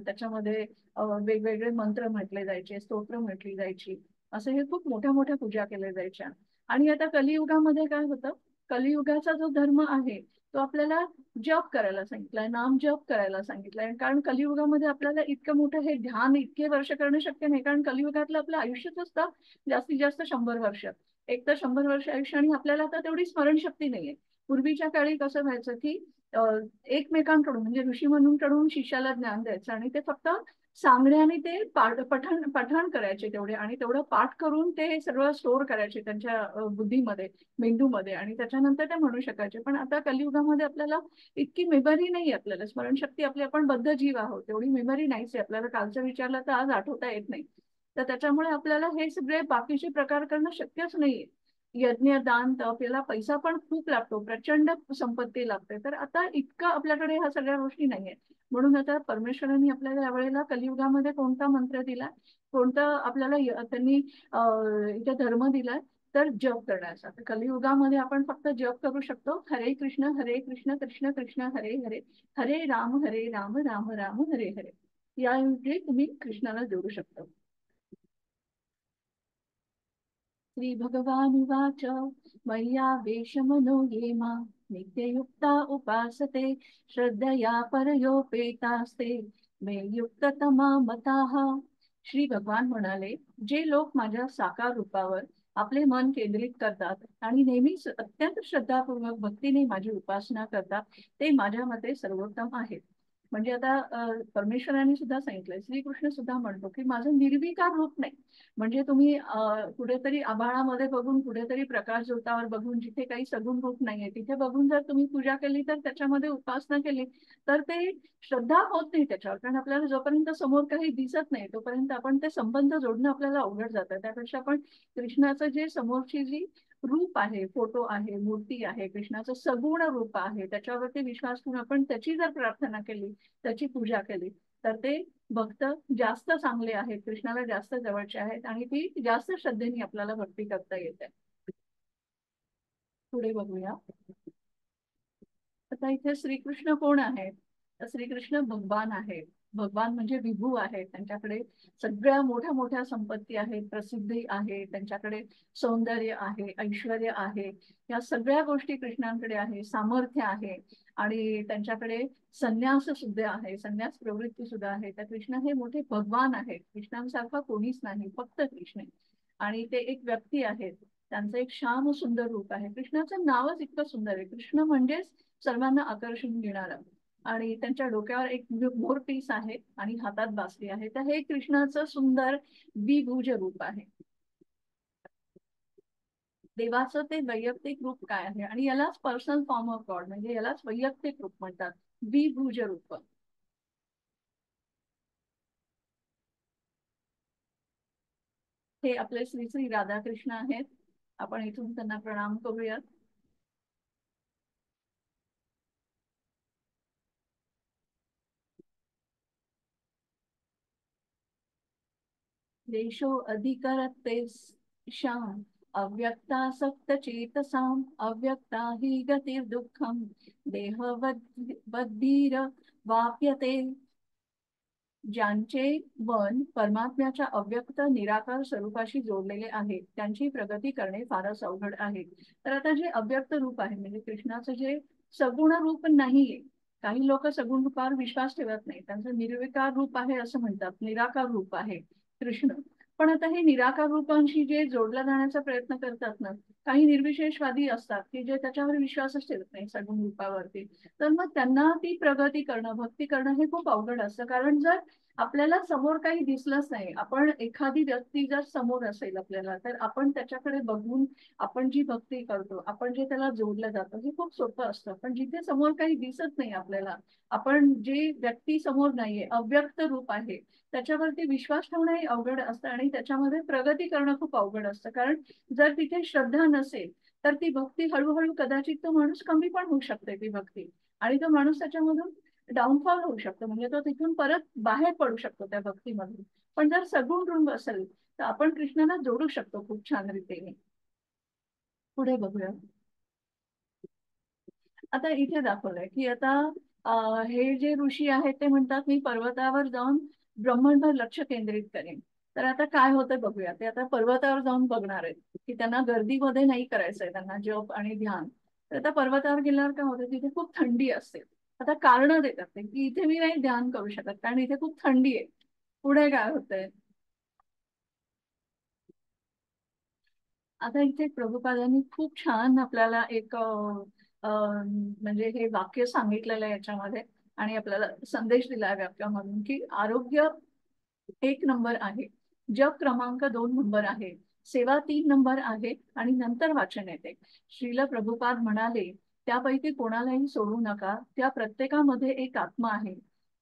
त्याच्यामध्ये वेगवेगळे मंत्र म्हटले जायचे, स्तोत्र म्हटली जायची. असे हे खूप मोठ्या मोठ्या पूजा केल्या जायच्या. आणि आता कलियुगामध्ये काय होतं, कलियुगाचा जो धर्म आहे तो आपल्याला जप करायला सांगितलाय, नाम जप करायला सांगितलंय. कारण कलियुगामध्ये आपल्याला इतकं मोठं हे ध्यान इतके वर्ष करणं शक्य नाही. कारण कलियुगातलं आपलं आयुष्यच असतं जास्तीत जास्त 100 वर्ष. एक तर 100 वर्ष आयुष्य, आणि आपल्याला आता तेवढी स्मरणशक्ती नाहीये. पूर्वीच्या काळी कसं व्हायचं की एकमेकांकडून म्हणजे ऋषीमुनींकडून शिष्याला ज्ञान द्यायचं, आणि ते फक्त सांगण्याने ते पठण करायचे तेवढे, आणि तेवढं पाठ करून ते सगळं स्टोअर करायचे त्यांच्या बुद्धीमध्ये, मेंदूमध्ये, आणि त्याच्यानंतर ते म्हणू शकायचे. पण आता कलियुगामध्ये आपल्याला इतकी मेमरी नाही, आपल्याला स्मरणशक्ती, आपली आपण बद्ध जीव आहोत, तेवढी मेमरी नाहीच आहे आपल्याला. कालचं विचारलं तर आज आठवता येत नाही. तर त्याच्यामुळे आपल्याला हे सगळे बाकीचे प्रकार करणं शक्यच नाहीये. यज्ञ दान तप याला पैसा पण खूप लागतो, प्रचंड संपत्ती लागते. तर आता इतकं आपल्याकडे ह्या सगळ्या गोष्टी नाहीये. म्हणून आता परमेश्वरांनी आपल्याला यावेळेला कलियुगामध्ये कोणता मंत्र दिलाय, कोणता आपल्याला त्यांनी इथे धर्म दिलाय, तर जप करण्याचा. तर कलियुगामध्ये आपण फक्त जप करू शकतो, हरे कृष्ण कृष्ण कृष्ण हरे हरे, हरे राम राम राम हरे हरे. यामध्ये तुम्ही कृष्णाला जोडू शकता. श्रीभगवानुवाच मय्यावेशमनो ये मां नित्ययुक्ता उपासते श्रद्धया परयोपेतास्ते मे युक्ततमा मताः. श्री भगवान म्हणाले, जे लोक माझ्या साकार रूपावर आपले मन केंद्रित करतात आणि नेहमीच अत्यंत श्रद्धापूर्वक भक्तीने माझी उपासना करतात, ते माझ्या मते सर्वोत्तम आहेत. म्हणजे आता परमेश्वराने सुद्धा सांगितलंय, श्रीकृष्ण सुद्धा म्हणतो की माझं निर्विकार रूप नाही. म्हणजे तुम्ही कुठेतरी आभाळामध्ये बघून, कुठेतरी प्रकाश झोतावर बघून, जिथे काही सगुण रूप नाहीये तिथे बघून जर तुम्ही पूजा केली, तर त्याच्यामध्ये उपासना केली, तर ते श्रद्धा होत नाही त्याच्यावर. कारण आपल्याला जोपर्यंत समोर काही दिसत नाही तोपर्यंत आपण ते संबंध जोडणं आपल्याला अवघड जातं. त्यापेक्षा आपण कृष्णाचं जे समोरची जी रूप आहे, फोटो आहे, मूर्ती आहे, कृष्णाचं सगुण रूप आहे, त्याच्यावरती विश्वास ठेवून आपण त्याची जर प्रार्थना केली, त्याची पूजा केली, तर ते भक्त जास्त चांगले आहेत, कृष्णाला जास्त जवळचे आहेत आणि ती जास्त श्रद्धेने आपल्याला भक्ती करता येते. पुढे बघूया. आता इथे श्रीकृष्ण कोण आहेत? तर श्रीकृष्ण भगवान आहेत. भगवान म्हणजे विभू आहेत. त्यांच्याकडे सगळ्या मोठ्या मोठ्या संपत्ती आहेत, प्रसिद्धी आहे, त्यांच्याकडे सौंदर्य आहे, ऐश्वर्य आहे. या सगळ्या गोष्टी कृष्णांकडे आहे, सामर्थ्य आहे आणि त्यांच्याकडे संन्यास सुद्धा आहे, संन्यास प्रवृत्ती सुद्धा आहे. तर कृष्ण हे मोठे भगवान आहेत. कृष्णांसारखा कोणीच नाही, फक्त कृष्ण आहे. आणि ते एक व्यक्ती आहेत. त्यांचं एक श्याम सुंदर रूप आहे. कृष्णाचं नावच इतकं सुंदर आहे. कृष्ण म्हणजेच सर्वांना आकर्षून घेणारा. आणि त्यांच्या डोक्यावर एक मोर पीस आहे आणि हातात बासरी आहे. तर हे कृष्णाचं सुंदर द्विभुज रूप आहे. देवाचं ते वैयक्तिक रूप काय आहे, आणि यालाच पर्सनल फॉर्म ऑफ गॉड म्हणजे यालाच वैयक्तिक रूप म्हणतात, द्विभुज रूप. हे आपले श्री श्री राधाकृष्ण आहेत. आपण इथून त्यांना प्रणाम करूयात. देशो अधिकरते श्याम अव्यक्तासक्त चेतसाम अव्यक्ता हि गतिर्दुःखम देहवद्भिर वाप्यते. ज्यांचे मन परमात्म्याच्या अव्यक्त निराकार स्वरूपाशी जोडलेले आहे त्यांची प्रगती करणे फारच अवघड आहे. तर आता जे अव्यक्त रूप आहे म्हणजे कृष्णाचं जे सगुण रूप नाहीये, काही लोक सगुण रूपावर विश्वास ठेवत नाही, त्यांचं निर्विकार रूप आहे असं म्हणतात, निराकार रूप आहे कृष्ण. पण आता हे निराकार रूपांशी जे जोडला जाण्याचा प्रयत्न करतात ना, काही निर्विशेषवादी असतात की जे त्याच्यावर विश्वासच ठेवत नाही सगुण रूपावरती, तर मग त्यांना ती प्रगती करणं, भक्ती करणं हे खूप अवघड असतं. कारण जर आपल्याला समोर काही दिसलंच नाही, आपण एखादी व्यक्ती जर समोर असेल आपल्याला, तर आपण त्याच्याकडे बघून आपण जी भक्ती करतो, आपण जे त्याला जोडलं जातं हे खूप सोपं असतं. पण जिथे समोर काही दिसत नाही आपल्याला, आपण जे व्यक्ती समोर नाहीये, अव्यक्त रूप आहे, त्याच्यावरती विश्वास ठेवणं हे अवघड असतं आणि त्याच्यामध्ये प्रगती करणं खूप अवघड असतं. कारण जर तिथे श्रद्धा नसेल तर ती भक्ती हळूहळू कदाचित तो माणूस कमी पण होऊ शकते ती भक्ती, आणि तो माणूस त्याच्यामधून डाऊनफॉल होऊ शकतो, म्हणजे तो तिथून परत बाहेर पडू शकतो त्या भक्तीमधून. पण जर सगुण रूप असेल तर आपण कृष्णाला जोडू शकतो खूप छान रीतीने. पुढे बघूया. आता इथे दाखवलंय की आता हे जे ऋषी आहेत ते म्हणतात मी पर्वतावर जाऊन ब्रह्मांडवर लक्ष केंद्रित करेन. तर आता काय होतंय बघूया. ते आता पर्वतावर जाऊन बघणार आहेत की त्यांना गर्दीमध्ये नाही करायचंय, त्यांना जप आणि ध्यान. तर आता पर्वतावर गेल्यावर काय होतं, तिथे खूप थंडी असते. आता कारण देतात ते की इथे मी नाही ध्यान करू शकत कारण इथे खूप थंडी आहे. पुढे काय होतंय, आता इथे प्रभुपादांनी खूप छान आपल्याला एक म्हणजे हे वाक्य सांगितलेलं आहे याच्यामध्ये, आणि आपल्याला संदेश दिलाय वाक्यामधून की आरोग्य 1 नंबर आहे, जप क्रमांक 2 नंबर आहे, सेवा 3 नंबर आहे आणि नंतर वाचन येते. श्रील प्रभुपाद म्हणाले त्यापैकी कोणालाही सोडू नका, त्या प्रत्येकामध्ये एक आत्मा आहे,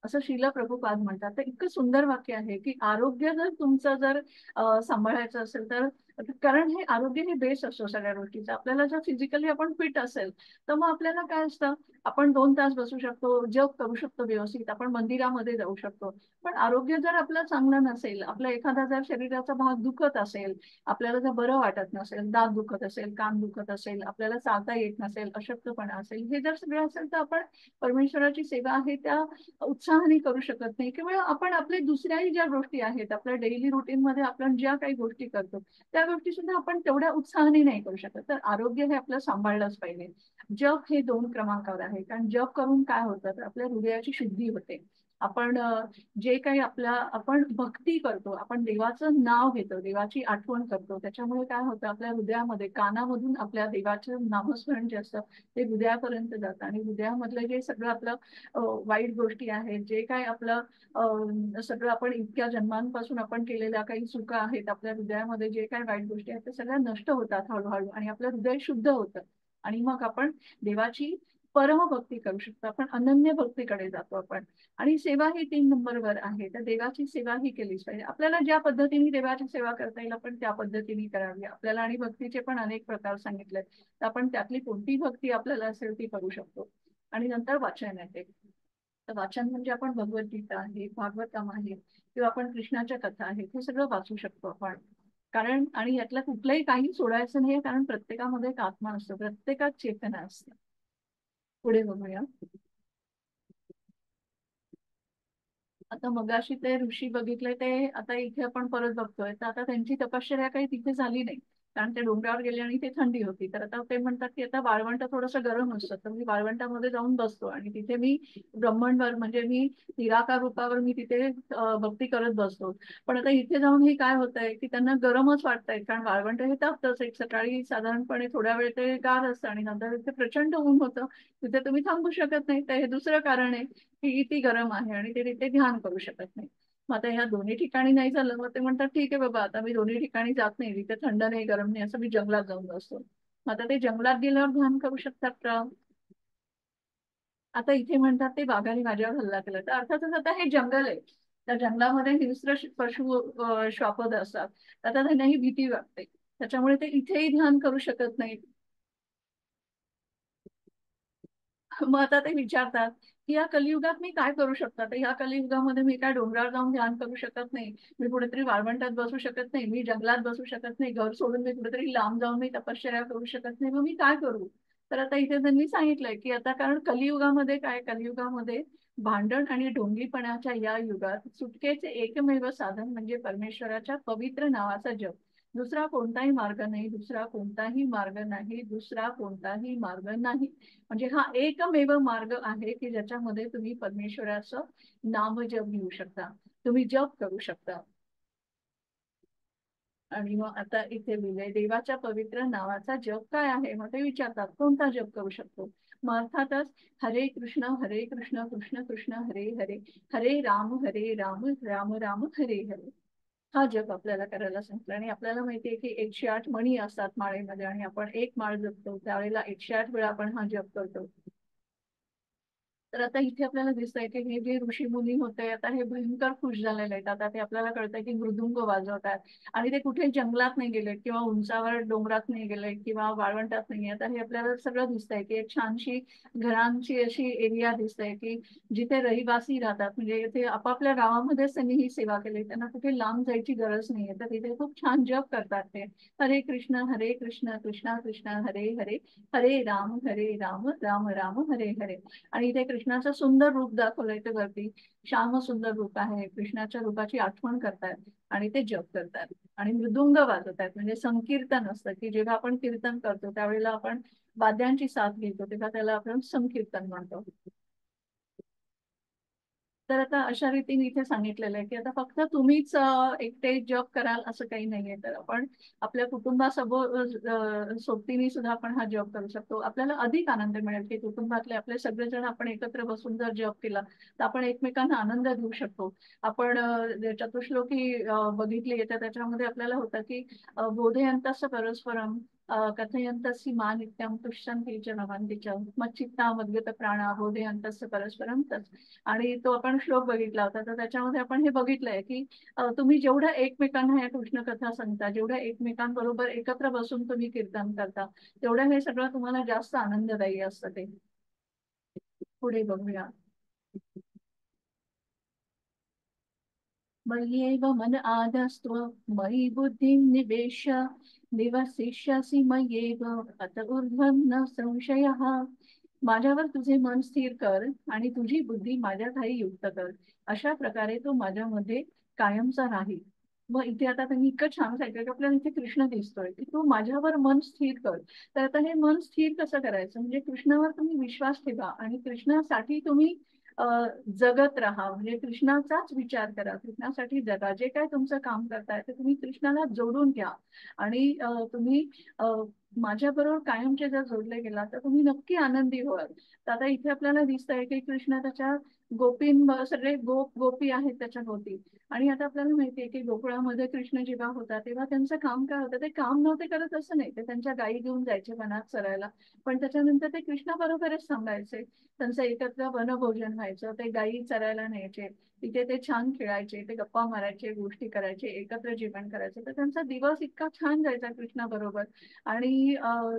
असं श्रील प्रभुपाद म्हणतात. तर इतकं सुंदर वाक्य आहे की आरोग्य जर तुमचं जर सांभाळायचं असेल तर, कारण हे आरोग्य हे बेस असतो सगळ्या गोष्टीचा. आपल्याला जर फिजिकली आपण फिट असेल तर मग आपल्याला काय असतं, आपण 2 तास बसू शकतो, जप करू शकतो व्यवस्थित, आपण मंदिरामध्ये जाऊ शकतो. पण आरोग्य जर आपलं चांगलं नसेल, आपला एखादा जर शरीराचा भाग दुखत असेल, आपल्याला जर बरं वाटत नसेल, दात दुखत असेल, कान दुखत असेल, आपल्याला चालता येत नसेल, अशक्तपणा असेल, हे जर सगळं असेल तर आपण परमेश्वराची सेवा आहे त्या उत्साहाने करू शकत नाही. किंवा आपण आपले दुसऱ्याही ज्या गोष्टी आहेत आपल्या डेली रुटीन मध्ये आपण ज्या काही गोष्टी करतो त्या गोष्टी सुद्धा आपण तेवढ्या उत्साहाने नाही करू शकत. तर आरोग्य हे आपलं सांभाळलंच पाहिजे. जप हे 2 क्रमांकावर आहे, कारण जप करून काय होतं तर आपल्या हृदयाची शुद्धी होते आपण जे काही आपण भक्ती करतो, आपण देवाचं नाव घेतो, देवाची आठवण करतो, त्याच्यामुळे काय होतं आपल्या हृदयामध्ये, कानामधून आपल्या देवाचं नामस्मरण जे असतं ते हृदयापर्यंत जातं आणि हृदयामधलं जे सगळं आपलं वाईट गोष्टी आहेत, जे काय आपलं सगळं आपण इतक्या जन्मांपासून आपण केलेल्या काही चुका आहेत, आपल्या हृदयामध्ये जे काही वाईट गोष्टी आहेत ते सगळ्या नष्ट होतात हळूहळू आणि आपलं हृदय शुद्ध होतं आणि मग आपण देवाची परमभक्ती करू शकतो, आपण अनन्य भक्तीकडे जातो आपण. आणि सेवा ही 3 नंबरवर आहे, तर देवाची सेवा ही केलीच पाहिजे. आपल्याला ज्या पद्धतीने देवाची सेवा करता येईल आपण त्या पद्धतीने करावी. आपल्याला आणि भक्तीचे पण अनेक प्रकार सांगितले, तर आपण त्यातली कोणती भक्ती आपल्याला असेल ती करू शकतो. आणि नंतर वाचन येते. तर वाचन म्हणजे आपण भगवद्गीता आहे, भागवतम आहे किंवा आपण कृष्णाच्या कथा आहेत, हे सगळं वाचू शकतो आपण. कारण आणि यातलं कुठलंही काही सोडायचं नाहीये, कारण प्रत्येकामध्ये एक आत्मा असतो, प्रत्येकात चेतना असते. पुढे बघूया. आता मगाशी ते ऋषी बघितले ते आता इथे आपण परत बघतोय, तर आता त्यांची तपश्चर्या काही तिथे झाली नाही, कारण ते डोंगरावर गेले आणि ते थंडी होती. तर आता ते म्हणतात की आता वाळवंट थोडंसं गरम असतं, तर मी वाळवंटामध्ये जाऊन बसतो आणि तिथे मी ब्रह्मणवर म्हणजे मी निराकार रूपावर मी तिथे भक्ती करत बसतो. पण आता इथे जाऊन हे काय होतंय की त्यांना गरमच वाटतंय, कारण वाळवंट हे तापतंच. एक सकाळी साधारणपणे थोड्या वेळ ते गार असतं आणि नंतर इथे प्रचंड ऊन होतं, तिथे तुम्ही थांबू शकत नाही. तर हे दुसरं कारण आहे की किती गरम आहे आणि ते तिथे ध्यान करू शकत नाही. मग आता ह्या दोन्ही ठिकाणी नाही झालं, मग ते म्हणतात ठीक आहे बाबा, आता मी दोन्ही ठिकाणी जात नाही, तिथे थंड नाही गरम नाही, असं मी जंगलात जाऊन बसतो. मग आता ते जंगलात गेल्यावर ध्यान करू शकतात का? आता इथे म्हणतात ते वाघाने माझ्यावर हल्ला केला, तर अर्थातच आता हे जंगल आहे, त्या जंगलामध्ये हिंस्र पशु श्वापद असतात, आता त्यांना ही भीती वाटते, त्याच्यामुळे ते इथेही ध्यान करू शकत नाही. मग आता ते विचारतात की या कलियुगात मी काय करू शकतो. तर या कलियुगामध्ये मी काय डोंगरावर जाऊन ध्यान करू शकत नाही, मी कुठेतरी वाळवंटात बसू शकत नाही, मी जंगलात बसू शकत नाही, घर सोडून मी कुठेतरी लांब जाऊन मी तपश्चर्या करू शकत नाही, मग मी काय करू? तर आता इथे त्यांनी सांगितलंय की आता कारण कलियुगामध्ये काय, कलियुगामध्ये भांडण आणि ढोंगीपणाच्या या युगात सुटकेचे एकमेव साधन म्हणजे परमेश्वराच्या पवित्र नावाचा जप. दुसरा कोणताही मार्ग नाही, दुसरा कोणताही मार्ग नाही, दुसरा कोणताही मार्ग नाही. म्हणजे हा एकमेव मार्ग आहे की ज्याच्यामध्ये तुम्ही परमेश्वराचं नामजप घेऊ शकता, तुम्ही जप करू शकता. आणि मग आता इथे लिहिलंय देवाच्या पवित्र नावाचा जप काय आहे, मग ते विचारतात कोणता जप करू शकतो. मग अर्थातच हरे कृष्ण कृष्ण कृष्ण हरे हरे, हरे राम राम राम हरे हरे, हा जप आपल्याला करायला सांगितलं. आणि आपल्याला माहितीये की 108 मणी असतात माळेमध्ये आणि आपण एक माळ जपतो त्यावेळेला 108 वेळा आपण हा जप करतो. तर आता इथे आपल्याला दिसतंय की हे जे ऋषी मुनी होते आता हे भयंकर खुश झालेले आहेत. आता ते आपल्याला कळतंय की मृदुंग वाजवतात आणि ते कुठे जंगलात नाही गेले किंवा उंचावर डोंगरात नाही गेले किंवा वाळवंटात नाही. आता हे आपल्याला सगळं दिसतंय की एक छानशी घरांची अशी एरिया दिसतंय की जिथे रहिवासी राहतात, म्हणजे ते आपापल्या गावामध्येच त्यांनी ही सेवा केली, त्यांना कुठे लांब जायची गरज नाहीये. तर तिथे खूप छान जप करतात ते, हरे कृष्ण कृष्णा कृष्णा हरे हरे, हरे राम राम राम हरे हरे. आणि इथे कृष्णाचं सुंदर रूप दाखवलंय ते वरती, श्याम सुंदर रूप आहे, कृष्णाच्या रूपाची आठवण करतायत आणि ते जप करतात आणि मृदुंग वाजवतात. म्हणजे संकीर्तन असतं की जेव्हा आपण कीर्तन करतो त्यावेळेला आपण वाद्यांची साथ घेतो तेव्हा त्याला आपण संकीर्तन म्हणतो. तर आता अशा रीतीने इथे सांगितलेलं आहे की आता फक्त तुम्हीच एकटे जॉब कराल असं काही नाहीये, तर आपण आपल्या सोबतीने सुद्धा आपण हा जॉब करू शकतो. आपल्याला अधिक आनंद मिळेल की कुटुंबातले आपले सगळेजण आपण एकत्र बसून जर जॉब केला तर आपण एकमेकांना आनंद देऊ शकतो. आपण चतुश्लोकी बघितली तर त्याच्यामध्ये आपल्याला होतं की बोधयंतस्य परस्परम कथयन्तस्य मा नित्यं तुष्यन्ति च नमन्ति च मच्चित्ता मद्गत प्राणा बोधयन्तस्य परस्परम तत्. आणि तो आपण श्लोक बघितला होता, तर त्याच्यामध्ये आपण हे बघितलंय की तुम्ही जेवढ्या एकमेकांना या कृष्ण कथा सांगता, जेवढ्या एकमेकांबरोबर एकत्र बसून तुम्ही कीर्तन करता, तेवढं हे सगळं तुम्हाला जास्त आनंददायी असतं ते. पुढे बघूया. मय्येव मन आधस्त्व मयि बुद्धिं निवेश्य निवसिष्यसि मय्येव अत ऊर्ध्वं न संशयः. माझ्यावर तुझे मन स्थिर कर आणि तुझी बुद्धी माझ्या ठायी युक्त कर, अशा प्रकारे तो माझ्यामध्ये कायमचा राहील. मग इथे आता त्यांनी इतकं छान सांगितलं की आपल्याला इथे कृष्ण दिसतोय की तू माझ्यावर मन स्थिर कर. तर आता हे मन स्थिर कसं करायचं, म्हणजे कृष्णावर तुम्ही विश्वास ठेवा आणि कृष्णासाठी तुम्ही अ, जगत राहा, म्हणजे कृष्णाचाच विचार करा, कृष्णासाठी जगा. जे काय तुमचं काम करताय ते तुम्ही कृष्णाला जोडून घ्या. आणि तुम्ही माझ्या बरोबर कायमचे जर जोडले गेला तर तुम्ही नक्की आनंदी व्हाल. तर आता इथे आपल्याला दिसतंय की कृष्ण त्याच्या सगळे गोपी आहेत त्याच्या भोवती. आणि आता आपल्याला माहितीये की गोकुळामध्ये कृष्ण जेव्हा होता तेव्हा त्यांचं काम काय होतं, ते काम नव्हते करत असं नाही, ते त्यांच्या गायी घेऊन जायचे वनात चरायला. पण त्याच्यानंतर ते कृष्णाबरोबरच थांबायचे. त्यांचं एकत्र वनभोजन व्हायचं, ते गायी चरायला न्यायचे, तिथे ते छान खेळायचे, ते गप्पा मारायचे, गोष्टी करायचे, एकत्र जेवण करायचे. तर त्यांचा दिवस इतका छान जायचा कृष्णाबरोबर. आणि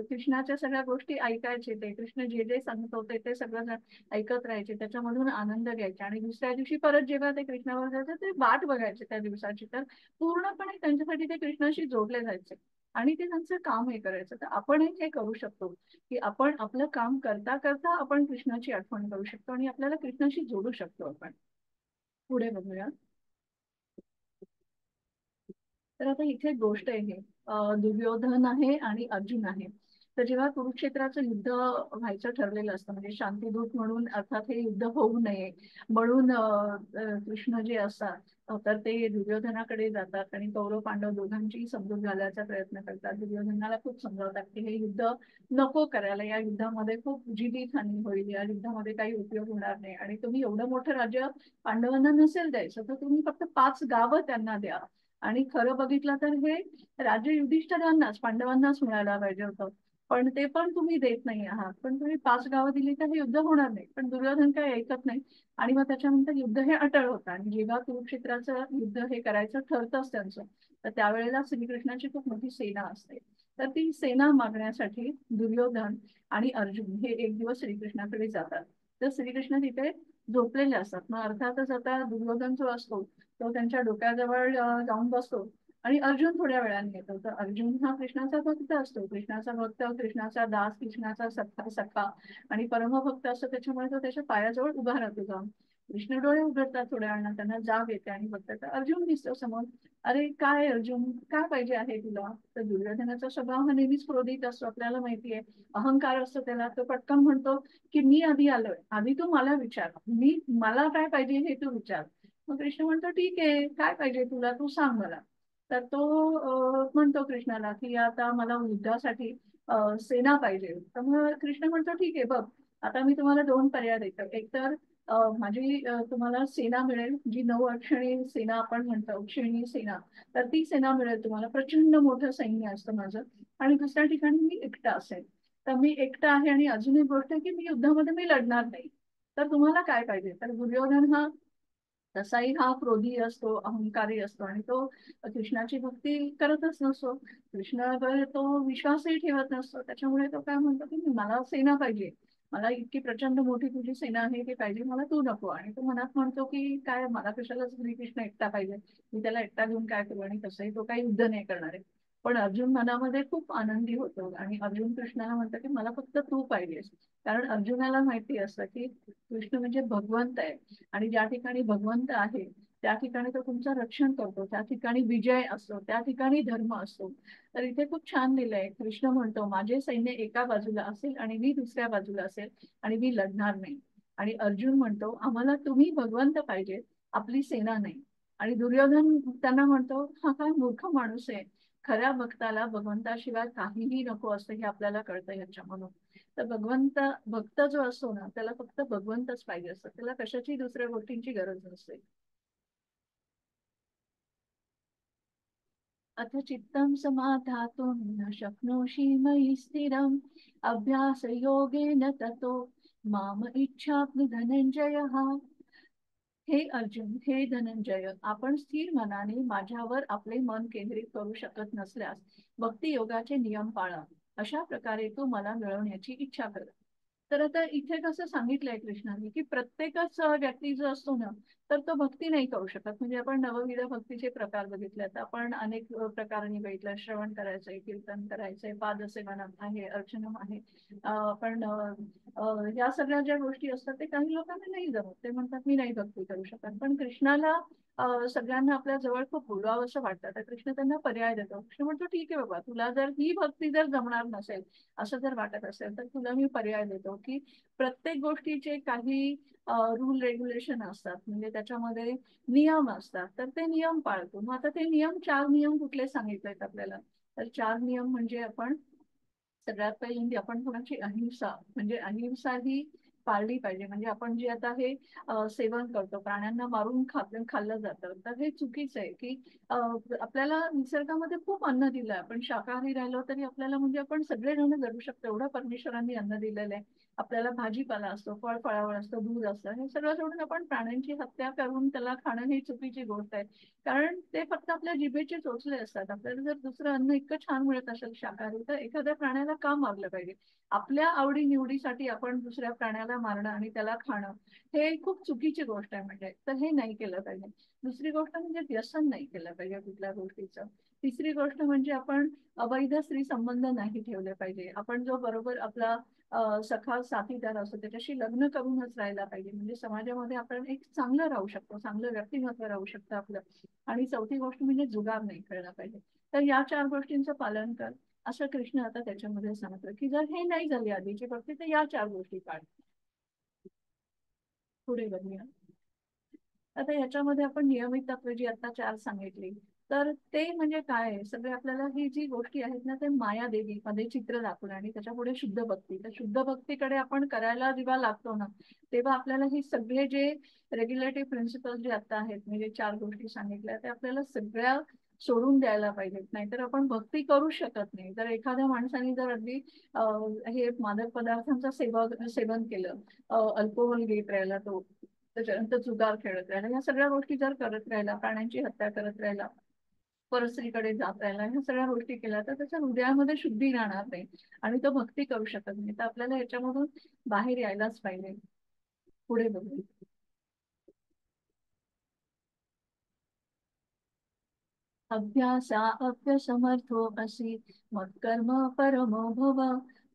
कृष्णाच्या सगळ्या गोष्टी ऐकायचे, ते कृष्ण जे जे सांगत होते ते सगळं ऐकत राहायचे, त्याच्यामधून आनंद घ्यायचे. आणि दुसऱ्या दिवशी परत जेव्हा ते कृष्णावर जायचे ते वाट बघायचे त्या दिवसाची. तर पूर्णपणे त्यांच्यासाठी ते कृष्णाशी जोडले जायचे आणि ते त्यांचं काम हे करायचं. तर आपणही हे करू शकतो की आपण आपलं काम करता करता आपण कृष्णाची आठवण करू शकतो आणि आपल्याला कृष्णाशी जोडू शकतो आपण. पुढे बघूया. तर आता इथे एक गोष्ट आहे, दुर्योधन आहे आणि अर्जुन आहे. तर जेव्हा कुरुक्षेत्राचं युद्ध व्हायचं ठरलेलं असतं, म्हणजे शांतीदूत म्हणून अर्थात हे युद्ध होऊ नये म्हणून कृष्ण जे असतात तर ते दुर्योधनाकडे जातात आणि कौरव पांडव दोघांची समजूत घालायचा प्रयत्न करतात. दुर्योधनाला खूप समजावतात की हे युद्ध नको करायला, या युद्धामध्ये खूप जीवितहानी होईल, या युद्धामध्ये काही उपयोग होणार नाही, आणि तुम्ही एवढं मोठं राज्य पांडवांना नसेल द्यायचं तर तुम्ही फक्त 5 गावं त्यांना द्या. आणि खरं बघितलं तर हे राज्य युधिष्ठिरांनाच, पांडवांनाच मिळायला पाहिजे होतं. पण ते पण तुम्ही देत नाही आहात. पण तुम्ही 5 गावं दिली तर हे युद्ध होणार नाही. पण दुर्योधन काही ऐकत नाही. आणि मग त्याच्यानंतर युद्ध हे अटळ होतं. आणि जेव्हा कुरुक्षेत्राचं युद्ध हे करायचं ठरतंच त्यांचं, तर त्यावेळेला श्रीकृष्णाची खूप मोठी सेना असते. तर ती सेना मागण्यासाठी दुर्योधन आणि अर्जुन हे एक दिवस श्रीकृष्णाकडे जातात. तर श्रीकृष्ण तिथे झोपलेले असतात. मग अर्थातच आता दुर्योधन जो असतो तो त्यांच्या डोक्याजवळ जाऊन बसतो. आणि अर्जुन थोड्या वेळाने येतो. तर अर्जुन हा कृष्णाचा भक्त असतो, कृष्णाचा भक्त, कृष्णाचा दास, कृष्णाचा सखा सखा आणि परमभक्त असतो. त्याच्यामुळे तो त्याच्या पायाजवळ उभा राहतो जाऊन. कृष्ण डोळे उघडतात थोड्या वेळानं, त्यांना जाग येते आणि बघतात तर अर्जुन दिसतो समोर. अरे काय अर्जुन, काय पाहिजे आहे तुला? तर दुर्योधनाचा स्वभाव हा नेहमीच क्रोधित असतो, आपल्याला माहितीये. अहंकार असतो त्याला. तो पटकन म्हणतो की मी आधी आलोय, आधी तू मला विचार, मला काय पाहिजे हे तू विचार. मग कृष्ण म्हणतो ठीक आहे, काय पाहिजे तुला, तू सांग मला. तर तो म्हणतो कृष्णाला की आता मला युद्धासाठी सेना पाहिजे. तर मग कृष्ण म्हणतो ठीक आहे, बघ आता मी तुम्हाला 2 पर्याय देतो. एक तर माझी तुम्हाला सेना मिळेल, जी 9 अक्षणी सेना आपण म्हणतो, अक्षणी सेना. तर ती सेना मिळेल तुम्हाला, प्रचंड मोठं सैन्य असतं माझं. आणि दुसऱ्या ठिकाणी मी एकटा असेल. तर मी एकटा आहे आणि अजून एक गोष्ट आहे की मी युद्धामध्ये मी लढणार नाही. तर तुम्हाला काय पाहिजे? तर दुर्योधन हा तसाही हा क्रोधी असतो, अहंकारी असतो आणि तो कृष्णाची भक्ती करतच नसतो. कृष्णावर तो विश्वासही ठेवत नसतो. त्याच्यामुळे तो काय म्हणतो की मला सेना पाहिजे, मला इतकी प्रचंड मोठी तुझी सेना आहे ती पाहिजे, मला तू नको. आणि तो मनात म्हणतो की काय, मला कशाला श्रीकृष्ण एकटा पाहिजे, मी त्याला एकटा घेऊन काय करू, आणि तसंही तो काही युद्ध नाही करणार आहे. पण अर्जुन मनामध्ये खूप आनंदी होतो आणि अर्जुन कृष्णाला म्हणतो की मला फक्त तू पाहिजेस. कारण अर्जुनाला माहिती असतं की कृष्ण म्हणजे भगवंत आहे. आणि ज्या ठिकाणी भगवंत आहे त्या ठिकाणी तो तुमचं रक्षण करतो, त्या ठिकाणी विजय असतो, त्या ठिकाणी धर्म असतो. तर इथे खूप छान लिहिलंय. कृष्ण म्हणतो माझे सैन्य एका बाजूला असेल आणि मी दुसऱ्या बाजूला असेल आणि मी लढणार नाही. आणि अर्जुन म्हणतो आम्हाला तुम्ही भगवंत पाहिजे, आपली सेना नाही. आणि दुर्योधन त्यांना म्हणतो हा काय मूर्ख माणूस आहे, खऱ्या भक्ताला भगवंताशिवाय काहीही नको असतं हे आपल्याला कळतं ह्याच्यामधून. तर भक्त जो असतो ना त्याला फक्त भगवंतच पाहिजे असतं, त्याला कशाची दुसऱ्या गोष्टींची गरज नसते. अथ चित्तं समाधातुं न शक्नोषि मयि स्थिरम् अभ्यासयोगेन ततो माम इच्छाप्नु धनंजयः. हे अर्जुन, हे धनंजय, आपण स्थिर मनाने माझ्यावर आपले मन केंद्रित करू शकत नसल्यास भक्ती योगाचे नियम पाळा. अशा प्रकारे तू मला मिळवण्याची इच्छा कर. तर आता इथे कसं सांगितलंय कृष्णाने की प्रत्येकच व्यक्ती जो असतो ना तर तो भक्ती नाही करू शकत. म्हणजे आपण नवविध भक्तीचे प्रकार बघितले, तर आपण अनेक प्रकारांनी बघितलं. श्रवण करायचंय, कीर्तन करायचंय, पादसेवनम आहे, अर्चनम आहे. पण या सगळ्या ज्या गोष्टी असतात ते काही लोकांना नाही जमत, ते म्हणतात मी नाही भक्ती करू शकत. पण कृष्णाला सगळ्यांना आपल्या जवळ खूप बोलवावं असं वाटतं, तर कृष्ण त्यांना पर्याय देतो. कृष्ण म्हणतो ठीक आहे बाबा, तुला जर ही भक्ती जर जमणार नसेल, असं जर वाटत असेल, तर तुला मी पर्याय देतो की प्रत्येक गोष्टीचे काही रूल रेग्युलेशन असतात, म्हणजे त्याच्यामध्ये नियम असतात, तर ते नियम पाळतो. मग आता ते नियम, 4 नियम कुठले सांगितलेत आपल्याला? तर 4 नियम म्हणजे आपण सगळ्यात पहिल्यांदा आपण कोणाची अहिंसा, म्हणजे अहिंसा ही पाळली पाहिजे. म्हणजे आपण जे आता हे सेवन करतो, प्राण्यांना मारून खाल्लं जातं, तर हे चुकीचं आहे. की अ, आपल्याला निसर्गामध्ये खूप अन्न दिलं आहे, आपण शाकाहारी राहिलो तरी आपल्याला, म्हणजे आपण सगळे जण जगू शकतो एवढं परमेश्वरांनी अन्न दिलेलं आहे. आपल्याला भाजीपाला असतो, फळावळ असतं, दूध असतं, हे सगळं सोडून आपण प्राण्यांची हत्या करून त्याला खाणं ही चुकीची गोष्ट आहे. कारण ते फक्त आपल्या जिभेचे चोचले असतात. आपल्याला जर दुसरं अन्न इतकं छान मिळत असेल शाकाहारी, तर एखाद्या प्राण्याला का मारलं पाहिजे? आपल्या आवडी निवडीसाठी आपण दुसऱ्या प्राण्याला मारणं आणि त्याला खाणं, हे खूप चुकीची गोष्ट आहे. म्हणजे तर हे नाही केलं पाहिजे. दुसरी गोष्ट म्हणजे व्यसन नाही केलं पाहिजे कुठल्या गोष्टीचं. तिसरी गोष्ट म्हणजे आपण अवैध स्त्री संबंध नाही ठेवले पाहिजे. आपण जो बरोबर आपला सखा साथीदार असतो त्याच्याशी लग्न करूनच राहायला पाहिजे, म्हणजे समाजामध्ये आपण एक चांगलं राहू शकतो, चांगलं व्यक्तिमत्व राहू शकतं आपलं. आणि चौथी गोष्ट म्हणजे जुगार नाही खेळला पाहिजे. तर या 4 गोष्टींचं पालन कर, असं कृष्ण आता त्याच्यामध्ये सांगतो. की जर हे नाही झाली आधीची भक्ती, तर या 4 गोष्टी पाळ. पुढे बघूया. आता याच्यामध्ये आपण नियमित तत्व जी आता 4 सांगितली, तर ते म्हणजे काय आहे? सगळे आपल्याला ही जी गोष्टी आहेत ना, ते मायादेवी मध्ये चित्र दाखवलं आणि त्याच्या पुढे शुद्ध भक्ती. तर शुद्ध भक्तीकडे आपण करायला जेव्हा लागतो ना, तेव्हा आपल्याला ही सगळे जे रेग्युलेटिव्ह प्रिन्सिपल जे आता आहेत, म्हणजे 4 गोष्टी सांगितल्या, ते आपल्याला सगळ्या सोडून द्यायला पाहिजेत. नाहीतर आपण भक्ती करू शकत नाही. जर एखाद्या माणसाने जर अगदी हे मादक पदार्थांचं सेवन केलं, अल्कोहोल घेत राहिला तो, त्याच्यानंतर जुगार खेळत राहिला, या सगळ्या गोष्टी जर करत राहिला, प्राण्यांची हत्या करत राहिला, परस्त्रीकडे जात राहिला, ह्या सगळ्या गोष्टी केल्या, तर त्याच्या हृदयामध्ये शुद्धी राहणार नाही आणि तो भक्ती करू शकत नाही. तर आपल्याला याच्यामधून बाहेर यायलाच पाहिजे. पुढे बघू. अभ्यासा अभ्यसमर्थो असि मत्कर्म परमो भव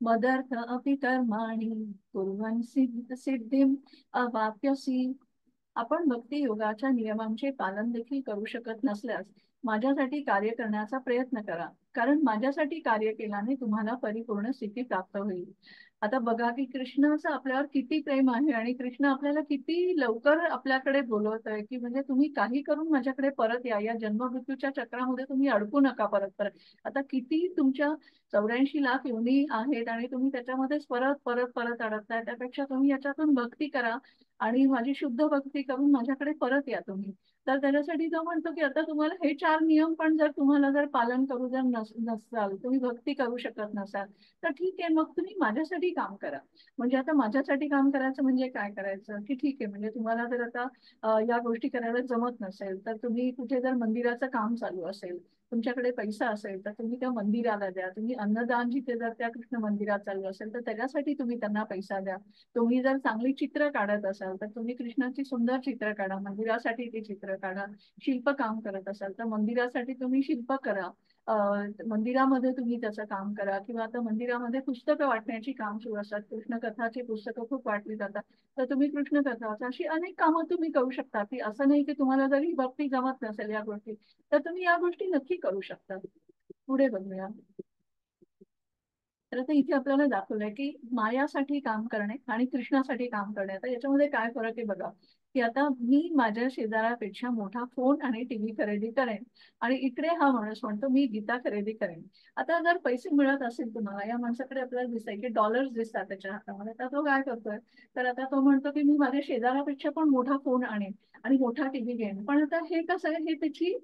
मदर्थ अपि कर्माणि कुर्वन् सिद्धिम अवाप्यसी. आपण भक्ती योगाच्या नियमांचे पालन देखील करू शकत नसल्यास माझ्यासाठी कार्य करण्याचा प्रयत्न करा, कारण माझ्यासाठी कार्य केल्याने तुम्हाला परिपूर्ण स्थिती प्राप्त होईल. आता बघा की कृष्णाचं आपल्यावर किती प्रेम आहे आणि कृष्ण आपल्याला किती लवकर आपल्याकडे बोलवत आहे, की म्हणजे तुम्ही काही करून माझ्याकडे परत या, या जन्ममृत्यूच्या चक्रामध्ये तुम्ही अडकू नका परत परत. आता किती तुमच्या 84 लाख योनी आहेत आणि तुम्ही त्याच्यामध्येच परत परत परत अडकताय, त्यापेक्षा तुम्ही याच्यातून भक्ती करा आणि माझी शुद्ध भक्ती करून माझ्याकडे परत या तुम्ही. तर त्याच्यासाठी जो म्हणतो की आता तुम्हाला हे 4 नियम पण जर तुम्हाला जर पालन करू जर नसाल, तुम्ही भक्ती करू शकत नसाल, तर ठीक आहे, मग तुम्ही माझ्यासाठी काम करा. म्हणजे आता माझ्यासाठी काम करायचं म्हणजे काय करायचं, की ठीक आहे, म्हणजे तुम्हाला जर आता या गोष्टी करायला जमत नसेल, तर तुम्ही कुठे जर मंदिराचं काम चालू असेल, तुमच्याकडे पैसा असेल, तर तुम्ही त्या मंदिराला द्या. तुम्ही अन्नदान जिथे जर त्या कृष्ण मंदिरात चालू असेल, तर त्याच्यासाठी तुम्ही त्यांना पैसा द्या. तुम्ही जर चांगली चित्र काढत असाल, तर तुम्ही कृष्णाची सुंदर चित्र काढा, मंदिरासाठी ती चित्र काढा. शिल्पकाम करत असाल, तर मंदिरासाठी तुम्ही शिल्प करा. मंदिरामध्ये तुम्ही त्याचं काम करा. किंवा आता मंदिरामध्ये पुस्तकं वाटण्याची काम सुरू असतात, कृष्ण कथाची पुस्तकं खूप वाटली जातात, तर तुम्ही कृष्ण कथा, अशी अनेक कामं तुम्ही करू शकता. की असं नाही की तुम्हाला जरी भक्ती जमत नसेल या गोष्टी, तर तुम्ही या गोष्टी नक्की करू शकता. पुढे बघूया. तर आता इथे आपल्याला दाखवलंय की मायासाठी काम करणे आणि कृष्णासाठी काम करणे, आता याच्यामध्ये काय फरक आहे बघा. की आता मी माझ्या शेजाऱ्यापेक्षा मोठा फोन आणि टीव्ही खरेदी करेन, आणि इकडे हा माणूस म्हणतो मी गीता खरेदी करेन. आता जर पैसे मिळत असेल तुम्हाला, या माणसाकडे आपल्याला दिसतंय की डॉलर्स दिसतात त्याच्या हातामध्ये, तर तो काय करतोय? तर आता तो म्हणतो की मी माझ्या शेजाऱ्यापेक्षा पण मोठा फोन आणेन आणि मोठा टीव्ही घेईन. पण आता हे कसं आहे, हे त्याची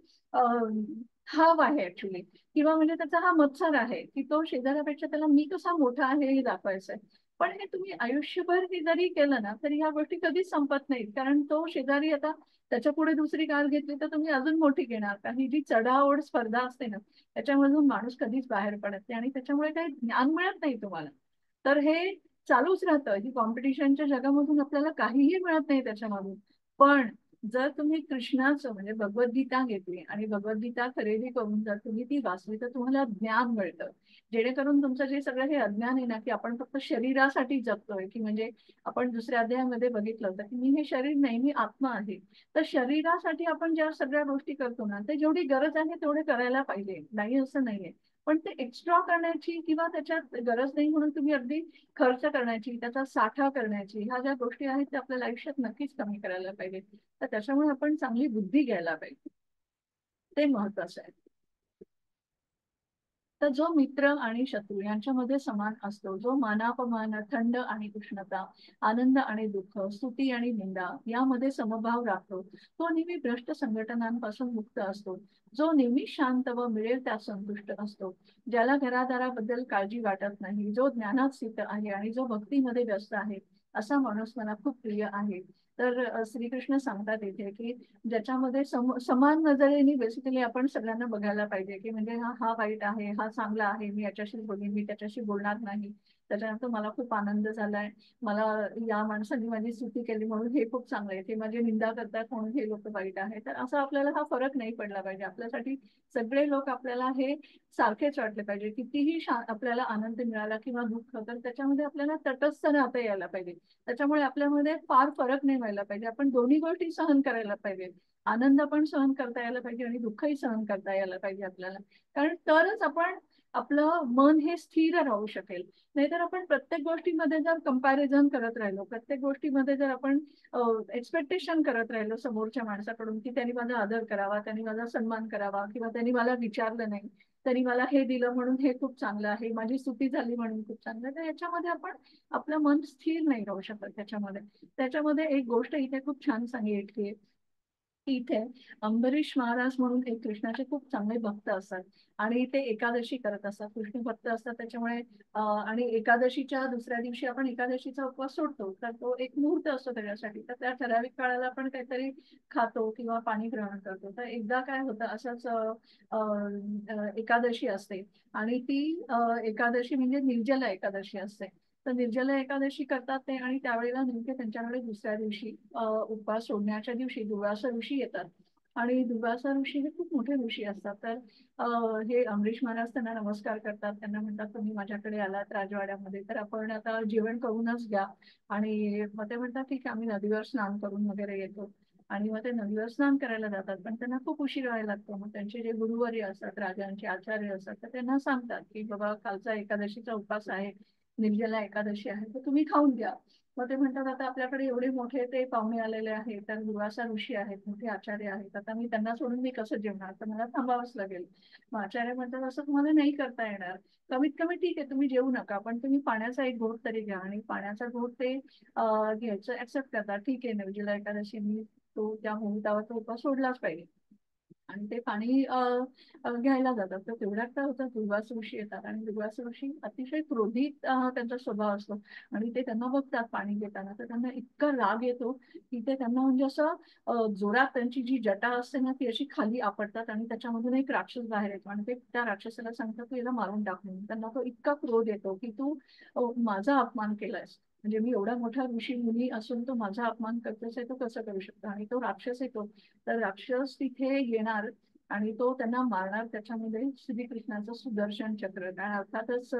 हाव आहे ऍक्च्युली, किंवा म्हणजे त्याचा हा मत्सर आहे की तो शेजाऱ्यापेक्षा त्याला मी कसा मोठा आहे हे दाखवायचंय. पण हे तुम्ही आयुष्यभर हे जरी केलं ना, तरी ह्या गोष्टी कधीच संपत नाहीत. कारण तो शेजारी आता त्याच्या पुढे दुसरी कार घेतली, तर तुम्ही अजून मोठी घेणार का? ही जी चढाओढ स्पर्धा असते ना, त्याच्यामधून माणूस कधीच बाहेर पडत नाही आणि त्याच्यामुळे काही ज्ञान मिळत नाही तुम्हाला. तर हे चालूच राहतं, ही कॉम्पिटिशनच्या जगामधून आपल्याला काहीही मिळत नाही त्याच्यामधून. पण जर तुम्ही कृष्णाचं म्हणजे भगवद्गीता घेतली आणि भगवद्गीता खरेदी करून जर तुम्ही ती वाचली तर तुम्हाला ज्ञान मिळतं. जेणेकरून तुमचं जे सगळं हे अज्ञान आहे ना, की आपण फक्त शरीरासाठी जगतोय, की म्हणजे आपण दुसऱ्या अध्यायामध्ये बघितलं होतं की मी हे शरीर नाही, मी आत्मा आहे. तर शरीरासाठी आपण ज्या सगळ्या गोष्टी करतो ना, ते जेवढी गरज आहे तेवढे करायला पाहिजे, नाही असं नाहीये. पण ते एक्स्ट्रा करण्याची किंवा त्याच्यात गरज नाही म्हणून तुम्ही अगदी खर्च करण्याची, त्याचा साठा करण्याची, ह्या ज्या गोष्टी आहेत त्या आपल्याला आयुष्यात नक्कीच कमी करायला पाहिजे. तर त्याच्यामुळे आपण चांगली बुद्धी घ्यायला पाहिजे, ते महत्वाचं आहे. तर जो मित्र आणि शत्रू यांच्यामध्ये समान असतो, जो मानापमान, थंड आणि उष्णता, आनंद आणि दुःख, स्तुती आणि निंदा यामध्ये समभाव राखतो, तो नेहमी भ्रष्ट संघटनांपासून मुक्त असतो, जो नेहमी शांत व मिळेल त्या संतुष्ट असतो, ज्याला घरादाराबद्दल काळजी वाटत नाही, जो ज्ञानात स्थित आहे आणि जो भक्तीमध्ये व्यस्त आहे, असा माणूस मला खूप प्रिय आहे. तर श्रीकृष्ण सांगतात इथे की ज्याच्यामध्ये समान नजरेने बेसिकली आपण सगळ्यांना बघायला पाहिजे, की म्हणजे हा हा वाईट आहे, हा चांगला आहे, मी याच्याशी बोलेन, मी त्याच्याशी बोलणार नाही. त्याच्यानंतर मला खूप आनंद झालाय, मला या माणसाने माझी स्तुती केली म्हणून हे खूप चांगलं आहे, ते माझी निंदा करतात म्हणून हे लोक वाईट आहे. तर असं आपल्याला हा फरक नाही पडला पाहिजे. आपल्यासाठी सगळे लोक आपल्याला हे सारखेच वाटले पाहिजे. कितीही आपल्याला आनंद मिळाला किंवा दुःख, तर त्याच्यामध्ये आपल्याला तटस्थ राहता यायला पाहिजे. त्याच्यामुळे आपल्यामध्ये फार फरक नाही व्हायला पाहिजे. आपण दोन्ही गोष्टी सहन करायला पाहिजे. आनंद पण सहन करता यायला पाहिजे आणि दुःखही सहन करता यायला पाहिजे आपल्याला. कारण तरच आपण आपलं मन हे स्थिर राहू शकेल. नाहीतर आपण प्रत्येक गोष्टीमध्ये जर कंपॅरिझन करत राहिलो, प्रत्येक गोष्टीमध्ये जर आपण एक्सपेक्टेशन करत राहिलो समोरच्या माणसाकडून, की त्यांनी माझा आदर करावा, त्यांनी माझा सन्मान करावा, किंवा त्यांनी मला विचारलं नाही, त्यांनी मला हे दिलं म्हणून हे खूप चांगलं आहे, माझी स्तुती झाली म्हणून खूप चांगलं आहे, तर याच्यामध्ये आपण आपलं मन स्थिर नाही राहू शकत. त्याच्यामध्ये एक गोष्ट इथे खूप छान सांगितली आहे. इथे अंबरीश महाराज म्हणून एक कृष्णाचे खूप चांगले भक्त असतात आणि ते एकादशी करत असतात, कृष्ण भक्त असतात. त्याच्यामुळे आणि एकादशीच्या दुसऱ्या दिवशी आपण एकादशीचा उपवास सोडतो, तर तो एक मुहूर्त असतो त्याच्यासाठी. तर त्या ठराविक काळाला आपण काहीतरी खातो किंवा पाणी ग्रहण करतो. तर एकदा काय होतं, असंच एकादशी असते आणि ती एकादशी म्हणजे निर्जला एकादशी असते. तर निर्जला एकादशी करतात ते आणि त्यावेळेला नेमके त्यांच्याकडे दुसऱ्या दिवशी उपवास सोडण्याच्या दिवशी दुर्वासा ऋषी येतात. आणि दुर्वासा ऋषी हे खूप मोठे ऋषी असतात. तर हे अमरीश महाराज त्यांना नमस्कार करतात, त्यांना म्हणतात तुम्ही माझ्याकडे आलात राजवाड्यामध्ये, तर आपण आता जेवण करूनच घ्या. आणि मग ते म्हणतात ठीक आहे, आम्ही नदीवर स्नान करून वगैरे येतो. आणि मग ते नदीवर स्नान करायला जातात, पण त्यांना खूप उशीर व्हायला लागतो. मग त्यांचे जे गुरुवर्य असतात, राजांचे आचार्य असतात, तर त्यांना सांगतात की बाबा कालचा एकादशीचा उपवास आहे, निर्जला एकादशी आहे, तर तुम्ही खाऊन घ्या. मग ते म्हणतात आता आपल्याकडे एवढे मोठे ते पाहुणे आलेले आहेत, तर दुर्वासा ऋषी आहेत, मोठे आचार्य आहेत, आता मी त्यांना सोडून मी कसं जेवणार, तर मला थांबावंच लागेल. मग आचार्य म्हणतात असं तुम्हाला नाही करता येणार. कमीत कमी ठीक आहे तुम्ही जेवू नका, पण तुम्ही पाण्याचा एक घोट तरी घ्या. आणि पाण्याचा घोट ते घ्यायचं ऍक्सेप्ट करतात. ठीक आहे, निर्जला एकादशी मी तो त्या मुहूर्तावर तो उपवास सोडलाच पाहिजे. आणि ते पाणी घ्यायला जातात. तर तेवढ्यात काय होतं, दुर्वास ऋषी येतात आणि दुर्वास ऋषी अतिशय क्रोधित त्यांचा स्वभाव असतो. आणि ते त्यांना बघतात पाणी घेताना, तर त्यांना इतका राग येतो की ते त्यांना म्हणजे असं जोरात त्यांची जी जटा असते ना ती अशी खाली आपटतात आणि त्याच्यामधून एक राक्षस बाहेर येतो आणि ते त्या राक्षसाला सांगतात तू याला मारून टाक म्हणून. त्यांना तो इतका क्रोध येतो की तू माझा अपमान केलायस, म्हणजे मी एवढा मोठा ऋषी मुनी असून तो माझा अपमान करतोस आहे, तो कसं करू शकतो. आणि तो राक्षस येतो, तर राक्षस तिथे येणार आणि तो त्यांना मारणार. त्याच्यामध्ये श्रीकृष्णाचं सुदर्शन चक्र, कारण अर्थातच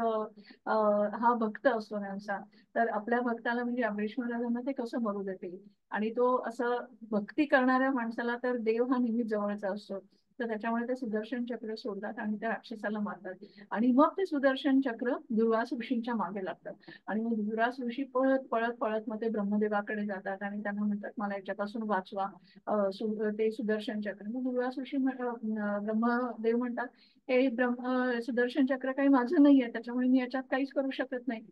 हा भक्त असतो त्यांचा. तर आपल्या भक्ताला म्हणजे अमरीश महाराजांना ते कसं मरू देतील. आणि तो असं भक्ती करणाऱ्या माणसाला तर देव हा नेहमी जवळचा असतो. तर त्याच्यामुळे ते सुदर्शन चक्र सोडतात आणि त्या राक्षसाला मारतात. आणि मग ते सुदर्शन चक्र दुर्वास ऋषींच्या मागे लागतात. आणि मग दुर्वास ऋषी पळत पळत पळत मग ते ब्रह्मदेवाकडे जातात आणि त्यांना म्हणतात मला याच्यापासून वाचवा, ते सुदर्शन चक्र. मग दुर्वास ऋषी ब्रह्मदेव म्हणतात हे सुदर्शन चक्र काही माझं नाहीये, त्याच्यामुळे मी याच्यात काहीच करू शकत नाही,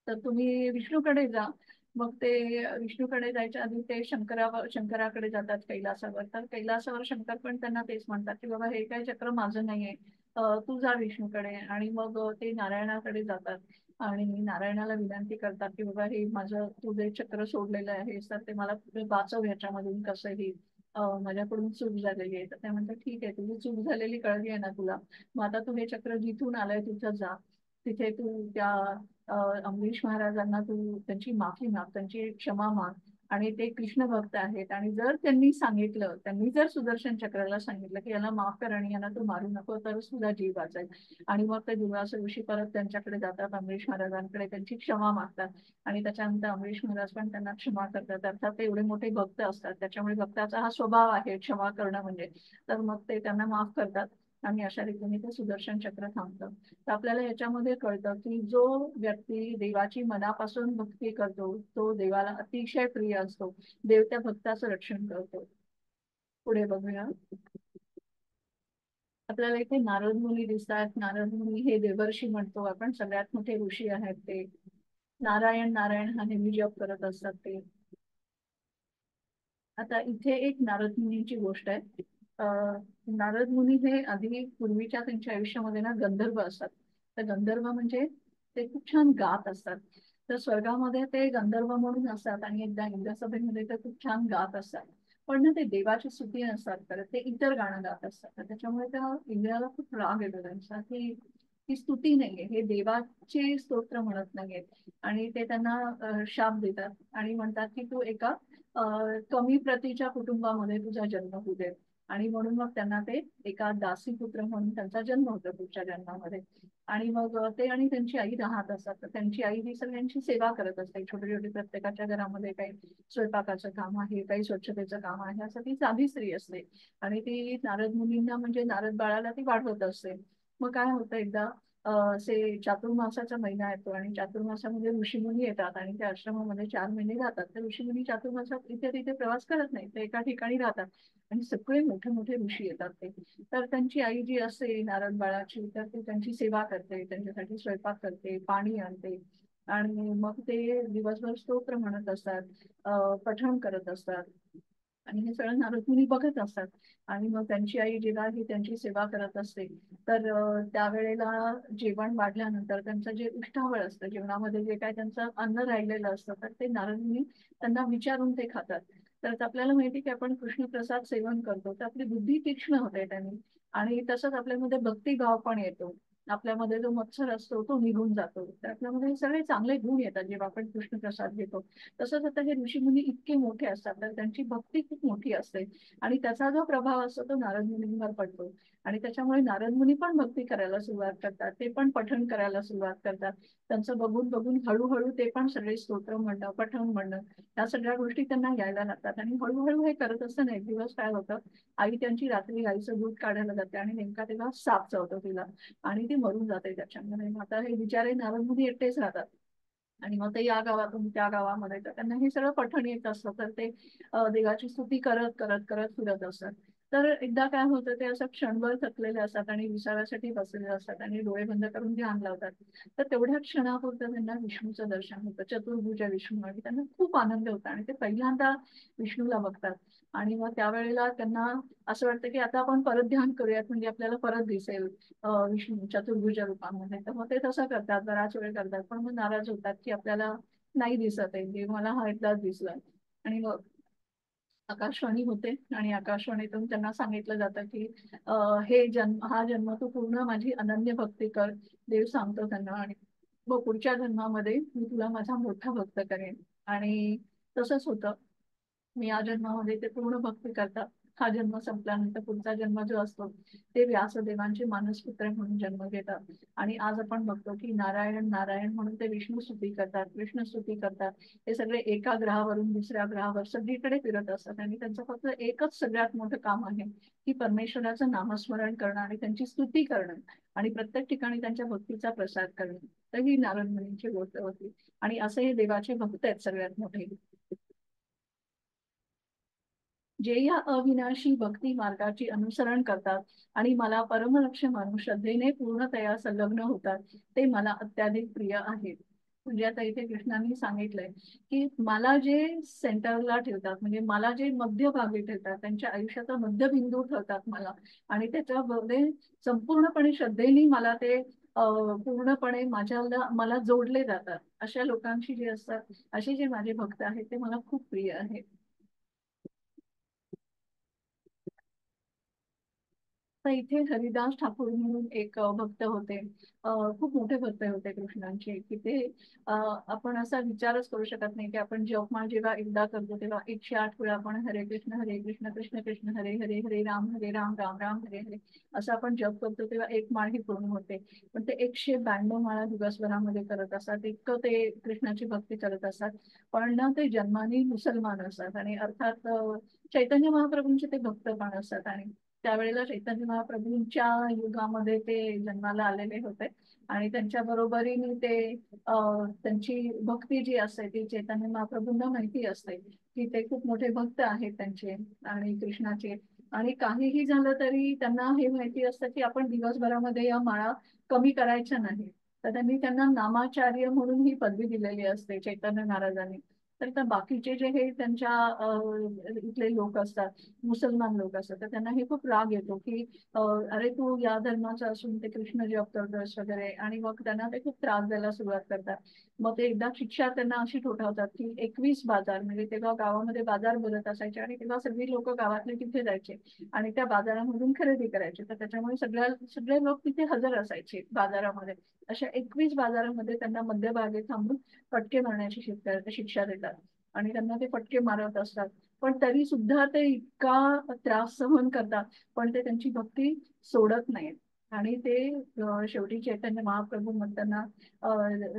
तर तुम्ही विष्णूकडे जा. मग ते विष्णूकडे जायच्या आधी ते शंकराकडे जातात कैलासावर. तर कैलासावर शंकर पण त्यांना तेच म्हणतात की बाबा हे काही चक्र माझं नाहीये, तू जा विष्णूकडे. आणि मग ते नारायणाकडे जातात आणि नारायणाला विनंती करतात की बाबा हे माझं तू जे चक्र सोडलेलं आहे तर ते मला वाचव ह्याच्यामधून कसंही, माझ्याकडून चूक झालेली आहे. तर त्या म्हणतात ठीक आहे, तुझी चूक झालेली कळली आहे ना तुला, मग आता तू हे चक्र जिथून आलंय तिथं जा. तिथे तू त्या अमरीश महाराजांना तू त्यांची माफी माग, त्यांची क्षमा माग. आणि ते कृष्ण भक्त आहेत. आणि जर त्यांनी सांगितलं, त्यांनी जर सुदर्शन चक्राला सांगितलं की याला माफ कर आणि यांना तू मारू नको, तर सुद्धा जीव वाचेल. आणि मग ते दुर्वासा ऋषी परत त्यांच्याकडे जातात, अमरीश महाराजांकडे, त्यांची क्षमा मागतात. आणि त्याच्यानंतर अमरीश महाराज पण त्यांना क्षमा करतात. अर्थात ते एवढे मोठे भक्त असतात, त्याच्यामुळे भक्ताचा हा स्वभाव आहे क्षमा करणं म्हणजे. तर मग ते त्यांना माफ करतात आणि अशा रीतीने ते सुदर्शन चक्र थांबतं. तर आपल्याला याच्यामध्ये कळतं की जो व्यक्ती देवाची मनापासून भक्ती करतो तो देवाला अतिशय प्रिय असतो. देव त्या भक्ताचं रक्षण करतो. पुढे बघूया. आपल्याला इथे नारद मुनी दिसतात. नारद मुनी हे देवर्षी म्हणतो आपण, सगळ्यात मोठे ऋषी आहेत ते. नारायण नारायण हा नेहमी जप करत असतात ते. आता इथे एक नारद मुनींची गोष्ट आहे. नारद मुनी हे आधी पूर्वीच्या त्यांच्या आयुष्यामध्ये ना गंधर्व असतात. तर गंधर्व म्हणजे ते खूप छान गात असतात. तर स्वर्गामध्ये ते गंधर्व म्हणून असतात आणि एकदा इंद्रसभेमध्ये ते खूप छान गात असतात. पण ना ते देवाची स्तुती नसतात करत, ते इतर गाणं गात असतात. तर त्याच्यामुळे त्या इंद्राला खूप राग येतो त्यांचा की ही स्तुती नाहीये, हे देवाचे स्तोत्र म्हणत नाहीयेत. आणि ते त्यांना शाप देतात आणि म्हणतात की तू एका कमी प्रतीच्या कुटुंबामध्ये तुझा जन्म होऊ दे. आणि म्हणून मग त्यांना ते एका दासीपुत्र म्हणून त्यांचा जन्म होतो पुढच्या जन्मामध्ये. आणि मग ते आणि त्यांची आई राहत असतात. तर त्यांची आई ही सगळ्यांची सेवा करत असते. छोटी छोटी प्रत्येकाच्या घरामध्ये काही स्वयंपाकाचं काम आहे, काही स्वच्छतेचं काम आहे, असं ती साधी स्त्री असते. आणि ती नारद मुनींना म्हणजे नारद बाळाला ती वाढवत असते. मग काय होतं एकदा असे चातुर्मासाचा महिना येतो आणि चातुर्मासामध्ये ऋषीमुनी येतात आणि त्या आश्रमामध्ये 4 महिने राहतात. तर ऋषीमुनी चातुर्मासात इथे तिथे प्रवास करत नाही, ते एका ठिकाणी राहतात. आणि सगळे मोठे मोठे ऋषी येतात ते. तर त्यांची आई जी असते नारद बाळाची, तर ती त्यांची सेवा करते, त्यांच्यासाठी स्वयंपाक करते, पाणी आणते. आणि मग ते दिवसभर स्तोत्र म्हणत असतात, पठण करत असतात. आणि हे सगळं नारद मुनी बघत असतात. आणि मग त्यांची आई जेव्हा ही त्यांची सेवा करत असते, तर त्यावेळेला जेवण वाढल्यानंतर त्यांचं जे उष्टावळ असतं, जेवणामध्ये जे काय त्यांचं अन्न राहिलेलं असतं, तर ते नारद मुनी त्यांना विचारून ते खातात. तर आपल्याला माहिती की आपण कृष्णप्रसाद सेवन करतो तर आपली बुद्धी तीक्ष्ण होते त्यांनी. आणि तसंच आपल्यामध्ये भक्तिभाव पण येतो. आपल्यामध्ये जो मत्सर असतो तो निघून जातो. तर आपल्यामध्ये हे सगळे चांगले गुण येतात जेव्हा आपण कृष्णप्रसाद घेतो. तसंच आता हे ऋषीमुनी इतके मोठे असतात तर त्यांची भक्ती खूप मोठी असते. आणि त्याचा जो प्रभाव असतो तो नारद मुनींवर पडतो. आणि त्याच्यामुळे नारद मुनी पण भक्ती करायला सुरुवात करतात, ते पण पठण करायला सुरुवात करतात. त्यांचं बघून बघून हळूहळू ते पण सगळे स्तोत्र म्हणणं, पठण म्हणणं, या सगळ्या गोष्टी त्यांना यायला लागतात. आणि हळूहळू हे करत असताना एक दिवस काय होतं, आई त्यांची रात्री गाईचं दूध काढायला जाते आणि नेमका तेव्हा साप चावतो तिला आणि ती मरून जाते त्याच्यामध्ये. मग आता हे बिचारे नारद मुनी एकटेच राहतात. आणि मग ते या गावातून त्या गावामध्ये, तर त्यांना हे सगळं पठण येत असतं. तर ते देवाची स्तुती करत करत करत फिरत असतात. तर एकदा काय होतं, ते असं क्षणभर थकलेले असतात आणि विसाव्यासाठी बसलेले असतात आणि डोळे बंद करून ध्यान लावतात. तर तेवढ्या क्षणापुरतं त्यांना विष्णूचं दर्शन होतं, चतुर्भुज विष्णू. आणि त्यांना खूप आनंद होता आणि ते पहिल्यांदा विष्णूला बघतात. आणि मग त्यावेळेला त्यांना असं वाटतं की आता आपण परत ध्यान करूयात, म्हणजे आपल्याला परत दिसेल विष्णू चतुर्भुज रूपामध्ये. तर मग ते तसं करतात, बराच वेळ करतात, पण मग नाराज होतात की आपल्याला नाही दिसत आहे, की मला हा एकदाच दिसला. आणि मग आकाशवाणी होते आणि आकाशवाणीतून त्यांना सांगितलं जातं की हे जन्म, हा जन्म तू पूर्ण माझी अनन्य भक्ती कर. देव सांगतो त्यांना. आणि मग पुढच्या जन्मामध्ये मी तुला माझा मोठा भक्त करेन. आणि तसंच होतं. मी या जन्मामध्ये ते पूर्ण भक्ती करतात. हा जन्म संपल्यानंतर पुढचा जन्म जो असतो ते व्यासदेवांचे मानसपुत्र म्हणून जन्म घेतात. आणि आज आपण बघतो की नारायण नारायण म्हणून ते विष्णू स्तुती करतात, कृष्ण स्तुती करतात. हे सगळे एका ग्रहावरून दुसऱ्या ग्रहावर सगळीकडे फिरत असतात आणि त्यांचं फक्त एकच सगळ्यात मोठं काम आहे की परमेश्वराचं नामस्मरण करणं आणि त्यांची स्तुती करणं आणि प्रत्येक ठिकाणी त्यांच्या भक्तीचा प्रसार करणं. तर ही नारद मुनींची गोष्ट होती. आणि असे हे देवाचे भक्त आहेत सगळ्यात मोठे, जे या अविनाशी भक्ती मार्गाची अनुसरण करतात आणि मला परमलक्ष्य मानून श्रद्धेने पूर्णतया संलग्न होतात, ते मला अत्याधिक प्रिय आहेत. म्हणजे आता इथे कृष्णांनी सांगितलंय की मला जे सेंटरला ठेवतात, म्हणजे मला जे मध्यभागी ठेवतात, त्यांच्या आयुष्याचा मध्यबिंदू ठेवतात मला. आणि त्याच्यामध्ये संपूर्णपणे श्रद्धेने मला ते पूर्णपणे मला जोडले जातात. अशा लोकांशी जे असतात, असे जे माझे भक्त आहेत ते मला खूप प्रिय आहेत. तर इथे हरिदास ठाकूर म्हणून एक भक्त होते. खूप मोठे भक्त होते कृष्णांचे, की ते आपण असा विचारच करू शकत नाही की आपण जपमाळ जेव्हा एकदा करतो तेव्हा 108 वेळा आपण हरे कृष्ण कृष्ण कृष्ण हरे हरे, हरे राम राम राम हरे हरे असं आपण जप करतो तेव्हा एक माळ ही पूर्ण होते. पण ते 192 माळा दिवसभरामध्ये करत असतात, इतकं ते कृष्णाची भक्ती करत असतात. पण ना ते जन्माने मुसलमान असतात आणि अर्थात चैतन्य महाप्रभूंचे ते भक्त पण असतात. आणि त्यावेळेला चैतन्य महाप्रभूंच्या युगामध्ये ते जन्माला आलेले होते. आणि त्यांच्या बरोबरीने ते त्यांची भक्ती जी असते ती चैतन्य महाप्रभूंना माहिती असते की ते खूप मोठे भक्त आहेत त्यांचे आणि कृष्णाचे. आणि काहीही झालं तरी त्यांना हे माहिती असतं की आपण दिवसभरामध्ये या माळा कमी करायच्या नाही. तर त्यांनी त्यांना नामाचार्य म्हणून ही पदवी दिलेली असते चैतन्य महाराजांनी. तर त्या बाकीचे जे हे त्यांच्या इथले लोक असतात, मुसलमान लोक असतात, तर त्यांना हे खूप राग येतो की अरे तू या धर्माचा असून ते कृष्ण जप करतोस वगैरे. आणि मग त्यांना ते खूप त्रास द्यायला सुरुवात करतात. मग ते एकदा शिक्षा त्यांना अशी ठोठावतात की 21 बाजार, म्हणजे तेव्हा गावामध्ये बाजार भरत असायचे आणि तेव्हा सगळी लोक गावातले तिथे जायचे आणि त्या बाजारामधून खरेदी करायचे. तर त्याच्यामुळे सगळे लोक तिथे हजर असायचे बाजारामध्ये. अशा 21 बाजारामध्ये त्यांना मध्यभागी थांबून फटके मारण्याची शिक्षा देतात आणि त्यांना ते फटके मारत असतात. पण तरी सुद्धा ते इतका त्रास सहन करतात, पण ते त्यांची भक्ती सोडत नाहीत. आणि ते शेवटी चैतन्य महाप्रभू म्हणताना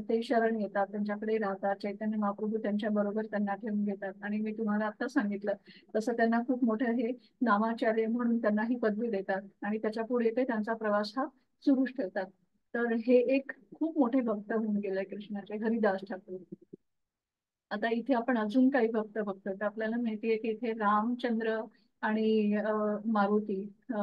ते शरण येतात, त्यांच्याकडे राहतात. चैतन्य महाप्रभू त्यांच्या बरोबर त्यांना ठेवून घेतात आणि मी तुम्हाला आता सांगितलं तसं त्यांना खूप मोठं हे नामाचार्य म्हणून त्यांना ही पदवी देतात आणि त्याच्या पुढे ते त्यांचा प्रवास हा सुरूच ठेवतात. तर हे एक खूप मोठे भक्त होऊन गेले कृष्णाचे, हरिदास ठाकूर. आता इथे आपण अजून काही भक्त बघतो तर आपल्याला माहितीये की इथे रामचंद्र आणि मारुती,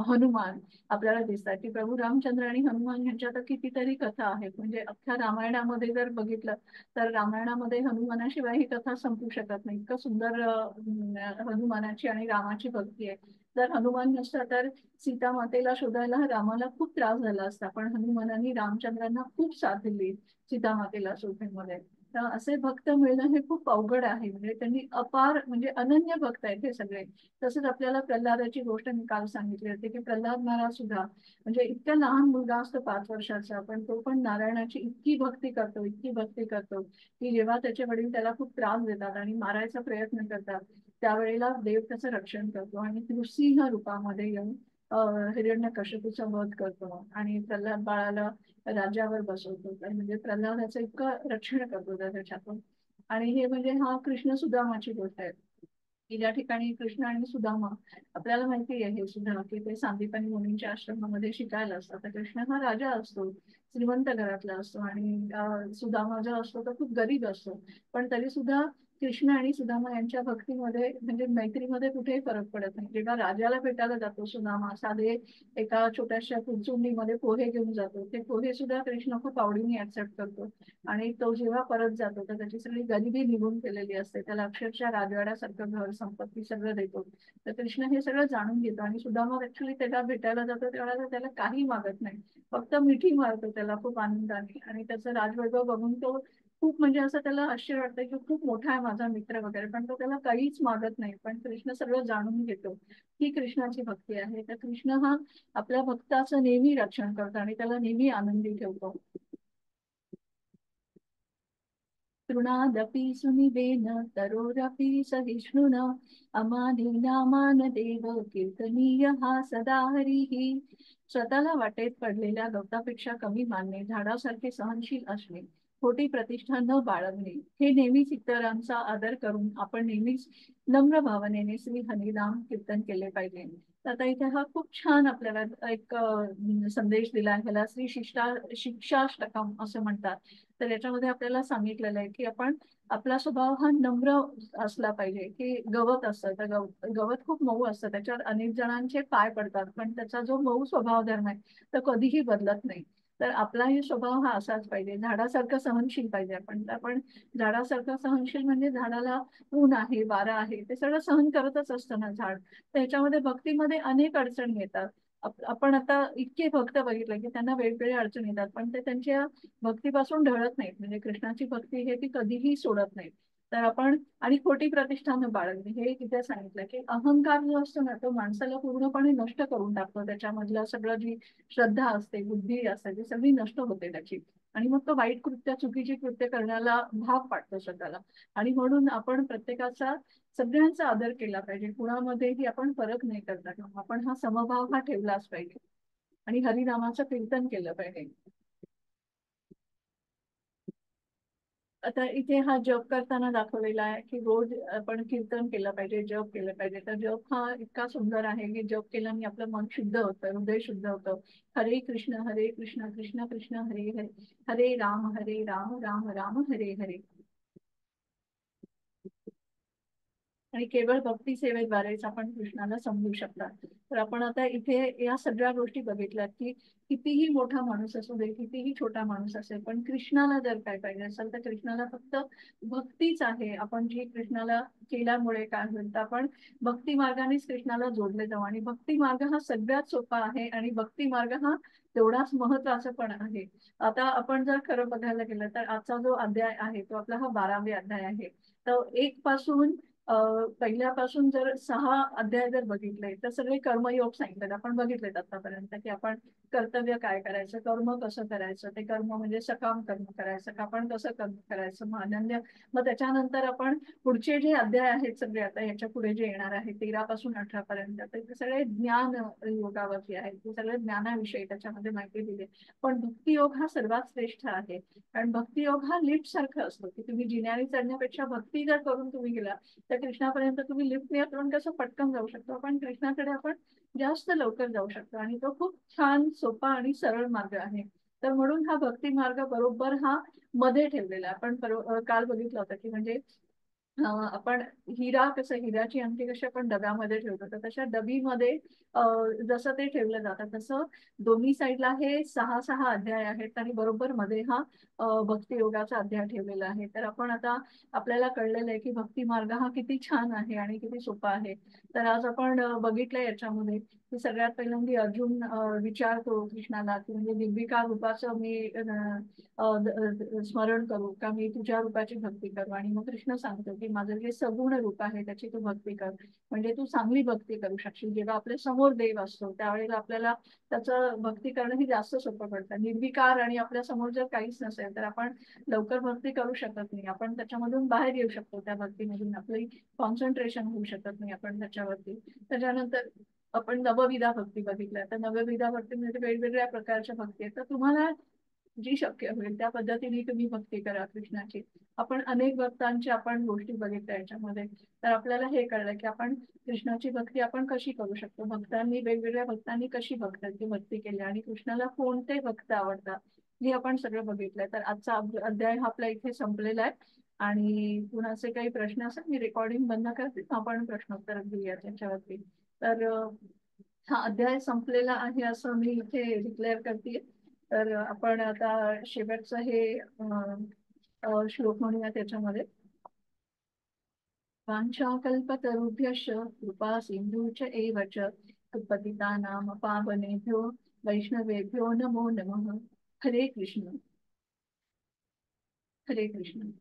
हनुमान आपल्याला दिसतात. की प्रभू रामचंद्र आणि हनुमान यांच्या तर कितीतरी कथा आहेत. म्हणजे अख्ख्या रामायणामध्ये जर बघितलं तर रामायणामध्ये हनुमानाशिवाय ही कथा संपू शकत नाही. इतकं सुंदर हनुमानाची आणि रामाची भक्ती आहे. जर हनुमान नसता तर सीता मातेला शोधायला रामाला खूप त्रास झाला असता, पण हनुमानाने रामचंद्रांना खूप साथ दिली सीता मातेला शोधण्यामध्ये. तर असे भक्त मिळणं हे खूप अवघड आहे. म्हणजे त्यांनी अपार, म्हणजे अनन्य भक्त आहेत हे सगळे. तसंच आपल्याला प्रल्हादाची गोष्ट मी काल सांगितली होती की प्रल्हाद महाराज सुद्धा, म्हणजे इतका लहान मुलगा असतो 5 वर्षाचा, पण तो पण नारायणाची इतकी भक्ती करतो, इतकी भक्ती करतो की जेव्हा त्याचे वडील त्याला खूप त्रास देतात आणि मारायचा प्रयत्न करतात त्यावेळेला देव त्याचं रक्षण करतो आणि नृसिंह रूपामध्ये येऊन हिरण्यकश्यपूचा वध करतो आणि प्रल्हाद बाळाला राज्यावर बसवतो. तर म्हणजे प्रल्हादाचं इतकं रक्षण करतो त्याच्यातून. आणि हे म्हणजे हा कृष्ण सुदामाची गोष्ट आहे की ज्या ठिकाणी कृष्ण आणि सुदामा, आपल्याला माहिती आहे हे सुद्धा की ते सांदीपनी मुनींच्या आश्रमामध्ये शिकायला असतात. तर कृष्ण हा राजा असतो, श्रीमंत घरातला असतो आणि सुदामा जो असतो तो खूप गरीब असतो. पण तरी सुद्धा कृष्ण आणि सुदामा यांच्या भक्तीमध्ये, म्हणजे मैत्रीमध्ये कुठेही फरक पडत नाही. जेव्हा राजाला भेटायला जातो सुदामा, साधे एका छोट्याशा कुचुंडीमध्ये पोहे घेऊन जातो, ते पोहे सुद्धा कृष्ण खूप आवडीने ऍक्सेप्ट करतो. आणि तो जेव्हा परत जातो तर त्याची सगळी गरिबी निघून गेलेली असते, त्याला अक्षरशः राजवाड्यासारखं घर संपत्ती सगळं देतो. तर कृष्ण हे सगळं जाणून घेतो आणि सुदामा ऍक्च्युली त्याला भेटायला जातो तेव्हा तो त्याला काही मागत नाही, फक्त मिठी मारतो त्याला खूप आनंदाने. आणि त्याचं राजवैभव बघून तो खूप, म्हणजे असं त्याला आश्चर्य वाटतं की खूप मोठा आहे माझा मित्र वगैरे, पण तो त्याला काहीच मागत नाही. पण कृष्ण सगळं जाणून घेतो, ही कृष्णाची भक्ती आहे. तर कृष्ण हा आपल्या भक्ताचं नेहमी रक्षण करतो आणि त्याला नेहमी आनंदी ठेवतो. तृणादपि सुनिवेन तरोरपि सहिष्णुना अमानीनामान देव कीर्तनीय हा सदा हरिः. स्वतःला वाटेत पडलेल्या गवतापेक्षा कमी मानणे, झाडासारखे सहनशील असणे, खोटी प्रतिष्ठा न बाळगणे, हे नेहमीच इतरांचा आदर करून आपण नेहमीच नम्र भावनेने श्री हरिनाम कीर्तन केले पाहिजे. तर आता इथे हा खूप छान आपल्याला एक संदेश दिला. ह्याला श्री शिक्षाष्टकम असं म्हणतात. तर याच्यामध्ये आपल्याला सांगितलेलं आहे की आपण, आपला स्वभाव हा नम्र असला पाहिजे. की गवत असतं तर गवत खूप मऊ असतं, त्याच्यावर अनेक जणांचे पाय पडतात, पण त्याचा जो मऊ स्वभाव धर्म आहे तो कधीही बदलत नाही. तर आपलाही स्वभाव हा असाच पाहिजे, झाडासारखं सहनशील पाहिजे आपण. आपण झाडासारखं सहनशील म्हणजे झाडाला ऊन आहे, वारा आहे, ते सगळं सहन करतच असतं ना झाड. तर ह्याच्यामध्ये भक्तीमध्ये अनेक अडचणी येतात. आपण आता इतके भक्त बघितले की त्यांना वेगवेगळ्या अडचणी येतात, पण ते त्यांच्या भक्तीपासून ढळत नाहीत. म्हणजे कृष्णाची भक्ती हे ती कधीही सोडत नाहीत. तर आपण आणि खोटी प्रतिष्ठा न बाळगणे हे तिथे सांगितलं की अहंकार जो असतो ना तो माणसाला पूर्णपणे नष्ट करून टाकतो. त्याच्यामधलं सगळं जी श्रद्धा असते, बुद्धी असते, ती सगळी नष्ट होते त्याची. आणि मग तो वाईट कृत्य, चुकीची कृत्य करण्याला भाग पाडतो स्वतःला. आणि म्हणून आपण प्रत्येकाचा, सगळ्यांचा आदर केला पाहिजे. कुणामध्येही आपण फरक नाही करता कामा. आपण हा समभाव हा ठेवलाच पाहिजे आणि हरिनामाचं कीर्तन केलं पाहिजे. आता इथे हा जप करताना दाखवलेला आहे की रोज आपण कीर्तन केलं पाहिजे, जप केलं पाहिजे. तर जप हा इतका सुंदर आहे की जप केल्याने आपलं मन शुद्ध होतं, हृदय शुद्ध होतं. हरे कृष्ण कृष्ण कृष्ण हरे हरे, हरे राम राम राम हरे हरे. आणि केवळ भक्ती सेवेद्वारेच आपण कृष्णाला समजू शकतात. तर आपण आता इथे या सगळ्या गोष्टी बघितल्यात की कितीही मोठा माणूस असू दे, कितीही छोटा माणूस असेल, पण कृष्णाला जर काय पाहिजे असेल तर कृष्णाला फक्त भक्तीच आहे. आपण जी कृष्णाला केल्यामुळे काय होईल तर आपण भक्ती मार्गानेच कृष्णाला जोडले जाऊ. आणि भक्ती मार्ग हा सगळ्यात सोपा आहे आणि भक्ती मार्ग हा तेवढाच महत्वाचा पण आहे. आता आपण जर खरं बघायला गेलं तर आजचा जो अध्याय आहे तो आपला हा 12वे अध्याय आहे. तर एक पासून पहिल्यापासून जर 6 अध्याय जर बघितले तर सगळे कर्मयोग सांगितले. आपण बघितलेत आतापर्यंत की आपण कर्तव्य काय करायचं, कर्म कसं करायचं, ते कर्म म्हणजे सकाम कर्म करायचं का, आपण कसं कर्म करायचं, मग अनन्य. मग त्याच्यानंतर आपण पुढचे जे अध्याय आहेत सगळे आता याच्या पुढे जे येणार आहे 13 पासून 18 पर्यंत, ते सगळे ज्ञान योगावरती आहेत. ते सगळे ज्ञानाविषयी त्याच्यामध्ये माहिती दिली. पण भक्तियोग हा सर्वात श्रेष्ठ आहे. कारण भक्तियोग हा लिफ्ट सारखा असतो की तुम्ही जिन्याने चढण्यापेक्षा भक्ती जर करून तुम्ही गेला तर कृष्णापर्यंत तुम्ही लिफ्ट करून कसं पटकन जाऊ शकतो, पण कृष्णाकडे आपण जास्त लवकर जाऊ शकतो. आणि तो खूप छान, सोपा आणि सरळ मार्ग आहे. तर म्हणून हा भक्ती मार्ग बरोबर हा मध्ये ठेवलेला आहे. आपण काल बघितलं होतं की म्हणजे आपण हिरा, कसं हिराची अंगठी कशी आपण डब्यामध्ये ठेवतो तर तशा डबीमध्ये जसं ते ठेवलं जातं तसं दोन्ही साईडला हे 6 अध्याय आहेत आणि बरोबर मध्ये हा भक्ती योगाचा अध्याय ठेवलेला आहे. तर आपण आता आपल्याला कळलेलं आहे की भक्ती मार्ग हा किती छान आहे आणि किती सोपा आहे. तर आज आपण बघितलं याच्यामध्ये की सगळ्यात पहिल्यांदा अर्जुन विचारतो कृष्णाला की म्हणजे निर्विकार रूपाचं मी स्मरण करू का, मी तुझ्या रूपाची भक्ती करू. आणि मग कृष्ण सांगतो की माझं जे सगुण रूप आहे त्याची तू भक्ती कर, म्हणजे तू चांगली भक्ती करू शकशील. जेव्हा आपल्या समोर देव असतो त्यावेळेला आपल्याला त्याचं भक्ती करणं ही जास्त सोपं पडतं. निर्विकार आणि आपल्या समोर जर काहीच नसेल तर आपण लवकर भक्ती करू शकत नाही. आपण त्याच्यामधून बाहेर येऊ शकतो, त्या भक्तीमधून आपली कॉन्सन्ट्रेशन होऊ शकत नाही आपण त्याच्यावरती. त्याच्यानंतर आपण नवविधा भक्ती बघितल्या. तर नवविधा भक्ती म्हणजे वेगवेगळ्या प्रकारच्या भक्ती आहेत. तर तुम्हाला जी शक्य होईल त्या पद्धतीने तुम्ही भक्ती करा कृष्णाची. आपण अनेक भक्तांची आपण गोष्टी बघितल्या याच्यामध्ये. तर आपल्याला हे कळलं की आपण कृष्णाची भक्ती आपण कशी करू शकतो. भक्तांनी, वेगवेगळ्या भक्तांनी कशी भक्तांची भक्ती केली आणि कृष्णाला कोणते भक्त आवडतात हे आपण सगळं बघितलंय. तर आजचा अध्याय हा आपला इथे संपलेला आहे. आणि कुणाचे काही प्रश्न असेल मी रेकॉर्डिंग बंद करते, आपण प्रश्नोत्तर घेऊया त्याच्यावरती. तर हा अध्याय संपलेला आहे असं मी इथे डिक्लेअर करते. तर आपण आता शेवटचं हे श्लोक म्हणूया त्याच्यामध्ये. वाञ्छाकल्पतरुभ्यश्च कृपा सिन्धुश्च एव च पतितानां पावनेभ्यो वैष्णवेभ्यो नमो नमः. हरे कृष्ण, हरे कृष्ण.